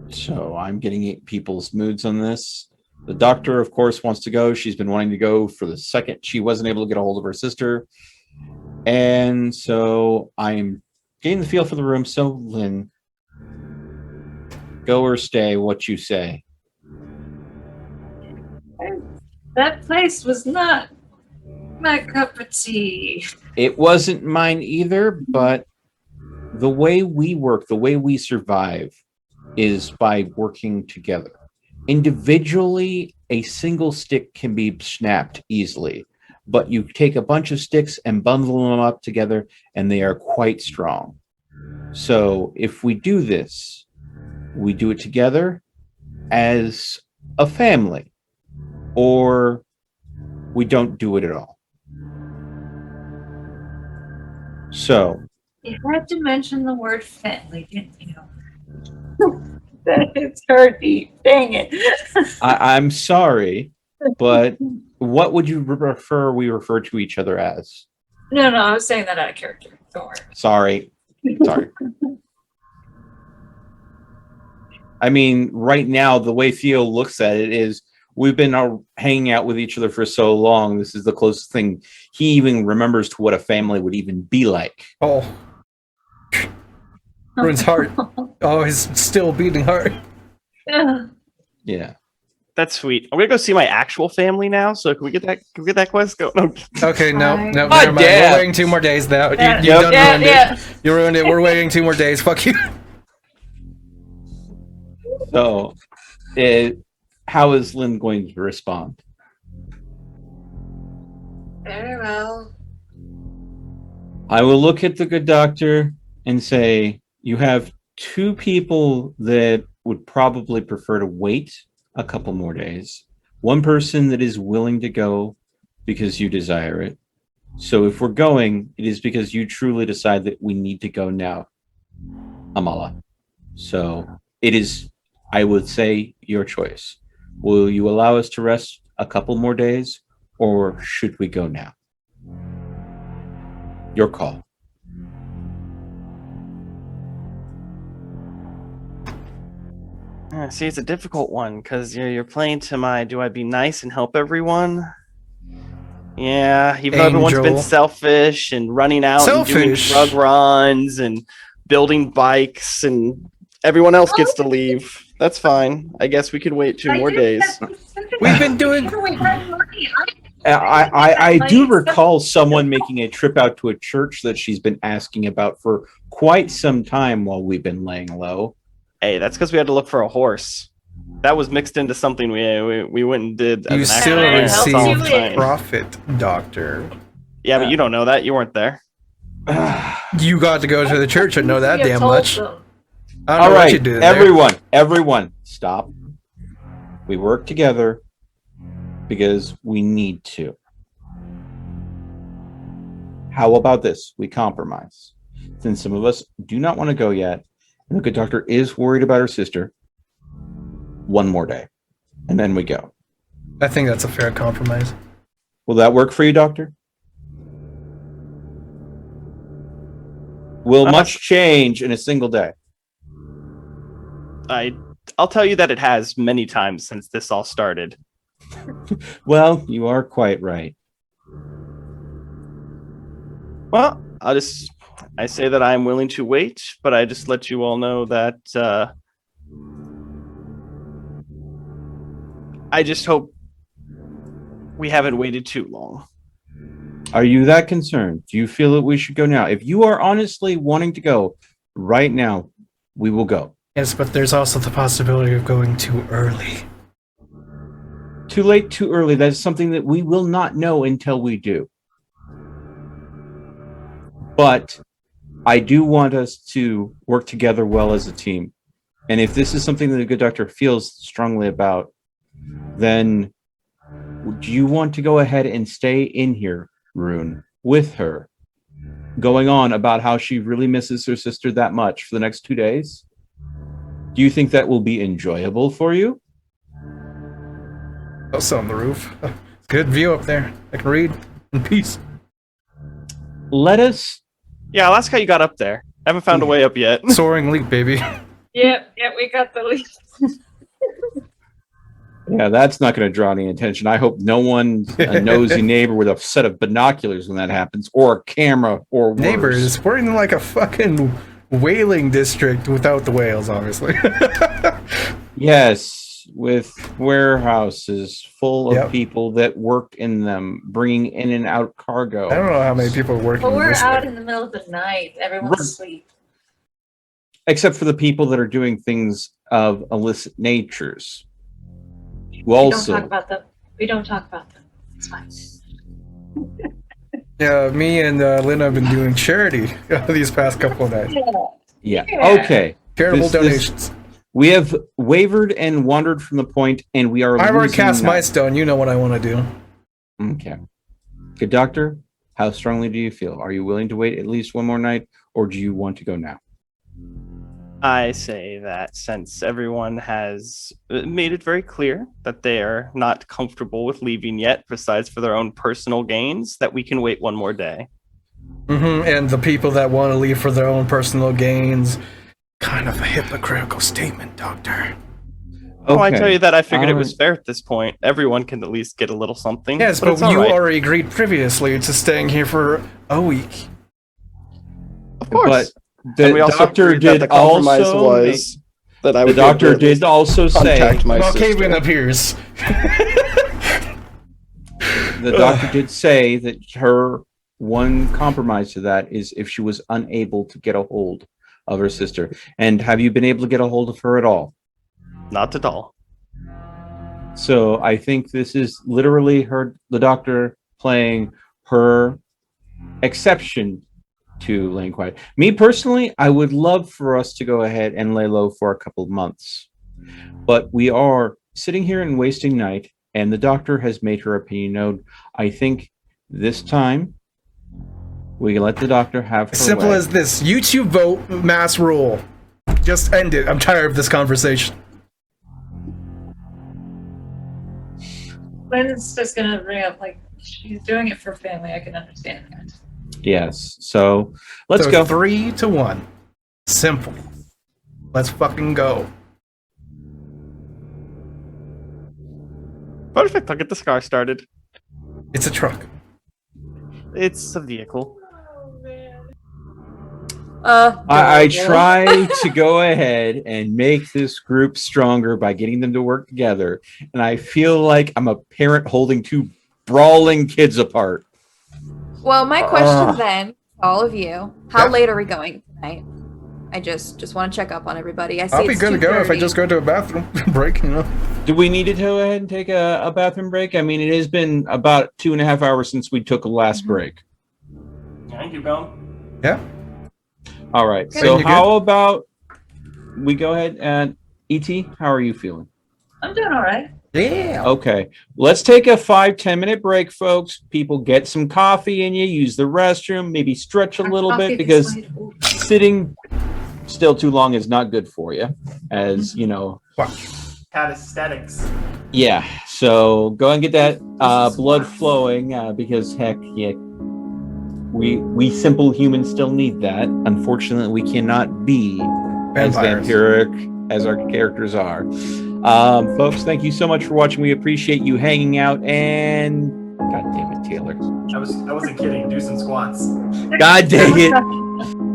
So I'm getting people's moods on this. The doctor, of course, wants to go. She's been wanting to go for the second she wasn't able to get a hold of her sister. And so I'm getting the feel for the room. So, Lynn, go or stay, what you say. That place was not my cup of tea. It wasn't mine either, but the way we work, the way we survive is by working together. Individually, a single stick can be snapped easily, but you take a bunch of sticks and bundle them up together, and they are quite strong. So if we do this, we do it together as a family, or we don't do it at all. So You had to mention the word family, didn't you? It's hard to eat. Dang it. I'm sorry, but what would you prefer we refer to each other as? No, I was saying that out of character. Don't worry. Sorry. I mean, right now, the way Theo looks at it is we've been hanging out with each other for so long. This is the closest thing he even remembers to what a family would even be like. Oh. Ruin's heart. Oh, he's still beating hard. Yeah. That's sweet. I'm gonna go see my actual family now. So can we get that quest go? No. Okay, no, Hi. never Oh, mind. damn. We're waiting 2 more days now. You Yeah. done ruined Yeah. it. You ruined it. We're waiting 2 more days. Fuck you. So, how is Lynn going to respond? Very well. I will look at the good doctor and say, you have 2 people that would probably prefer to wait a couple more days. 1 person that is willing to go because you desire it. So if we're going, it is because you truly decide that we need to go now, Amala. So it is, I would say, your choice. Will you allow us to rest a couple more days, or should we go now? Your call. See, it's a difficult one because you're playing to my do I be nice and help everyone? Yeah, even though everyone's been Angel. selfish and running out and doing Selfish? drug runs and building bikes and everyone else gets to leave. That's fine. I guess we could wait 2 more days. We've been doing- I do recall someone making a trip out to a church that she's been asking about for quite some time while we've been laying low. Hey, that's because we had to look for a horse. That was mixed into something we went and did. You as an still accident. It's all receive fine. profit, doctor. Yeah, but you don't know that. You weren't there. You got to go to the church and know that You damn told much. them. I don't All know what right, you did there. everyone, stop. We work together because we need to. How about this? We compromise. Since some of us do not want to go yet, and the good doctor is worried about her sister, 1 more day, and then we go. I think that's a fair compromise. Will that work for you, doctor? Will much change in a single day? I'll tell you that it has many times since this all started. Well, you are quite right. Well, I say that I'm willing to wait, but I just let you all know that I just hope we haven't waited too long. Are you that concerned? Do you feel that we should go now? If you are honestly wanting to go right now, we will go. Yes, but there's also the possibility of going too early. Too late, too early. That's something that we will not know until we do. But I do want us to work together well as a team. And if this is something that the good doctor feels strongly about, then do you want to go ahead and stay in here, Rune, with her, going on about how she really misses her sister that much for the next 2 days? Do you think that will be enjoyable for you? Also on the roof. Good view up there. I can read in peace. Let us... Yeah, I'll ask how you got up there. I haven't found a way up yet. Soaring leap, baby. Yep, we got the lead. Yeah, that's not going to draw any attention. I hope no one, a nosy neighbor with a set of binoculars when that happens, or a camera, or worse. Neighbors, we're in like a fucking whaling district without the whales, obviously. Yes, with warehouses full of Yep. people that work in them, bringing in and out cargo. I don't know how many people are working But we're this out way. in the middle of the night. Everyone's Right. asleep. Except for the people that are doing things of illicit natures. Who We don't also, talk about them. We don't talk about them. It's fine. Yeah, me and Lynn have been doing charity these past couple of nights. yeah, Yeah. okay. Charitable This- donations. We have wavered and wandered from the point, and we are I've already losing cast now. my stone. You know what I want to do. Okay. Good doctor, how strongly do you feel? Are you willing to wait at least one more night, or do you want to go now? I say that since everyone has made it very clear that they are not comfortable with leaving yet, besides for their own personal gains, that we can wait one more day. And the people that want to leave for their own personal gains. Kind of a hypocritical statement, Doctor. Oh, I tell you that I figured it was Alright. fair at this point. Everyone can at least get a little something. Yes, but it's all you right. already agreed previously to staying here for a week. Of course. But And the we also doctor agreed that did the compromise also was that I the would be doctor able to did also say contact my Malkavian sister. appears. the doctor did say that her one compromise to that is if she was unable to get a hold of her sister. And have you been able to get a hold of her at all? Not at all. So I think this is literally the doctor playing her exception to laying quiet. Me personally, I would love for us to go ahead and lay low for a couple of months. But we are sitting here and wasting night, and the doctor has made her opinion known. I think this time we can let the doctor have her Simple way. as this. YouTube vote, mass rule. Just end it. I'm tired of this conversation. Lynn's just gonna bring up like she's doing it for family. I can understand that. Yes. So let's So go. 3-1. Simple. Let's fucking go. Perfect. I'll get the car started. It's a truck. It's a vehicle. I adorable. try to go ahead and make this group stronger by getting them to work together. And I feel like I'm a parent holding two brawling kids apart. Well, my question then, to all of you, how Yeah. late are we going tonight? I just want to check up on everybody. I see I'll be it's good to go if I 2:30. just go to a bathroom break, you know. Do we need to go ahead and take a bathroom break? I mean, it has been about 2.5 hours since we took a last break. Yeah, keep going. Yeah. All right. Good. So You good? how about we go ahead and ET, how are you feeling? I'm doing all right. Yeah. Okay, let's take a 5-10 minute break, folks. People get some coffee in you, use the restroom, maybe stretch a little bit because sitting still too long is not good for you, as you know. Cat aesthetics. Yeah, so go and get that blood flowing because heck, yeah, we simple humans still need that. Unfortunately, we cannot be as Vampires. vampiric as our characters are. Folks, thank you so much for watching. We appreciate you hanging out. And God damn it, Taylor. I wasn't kidding. Do some squats. God dang it.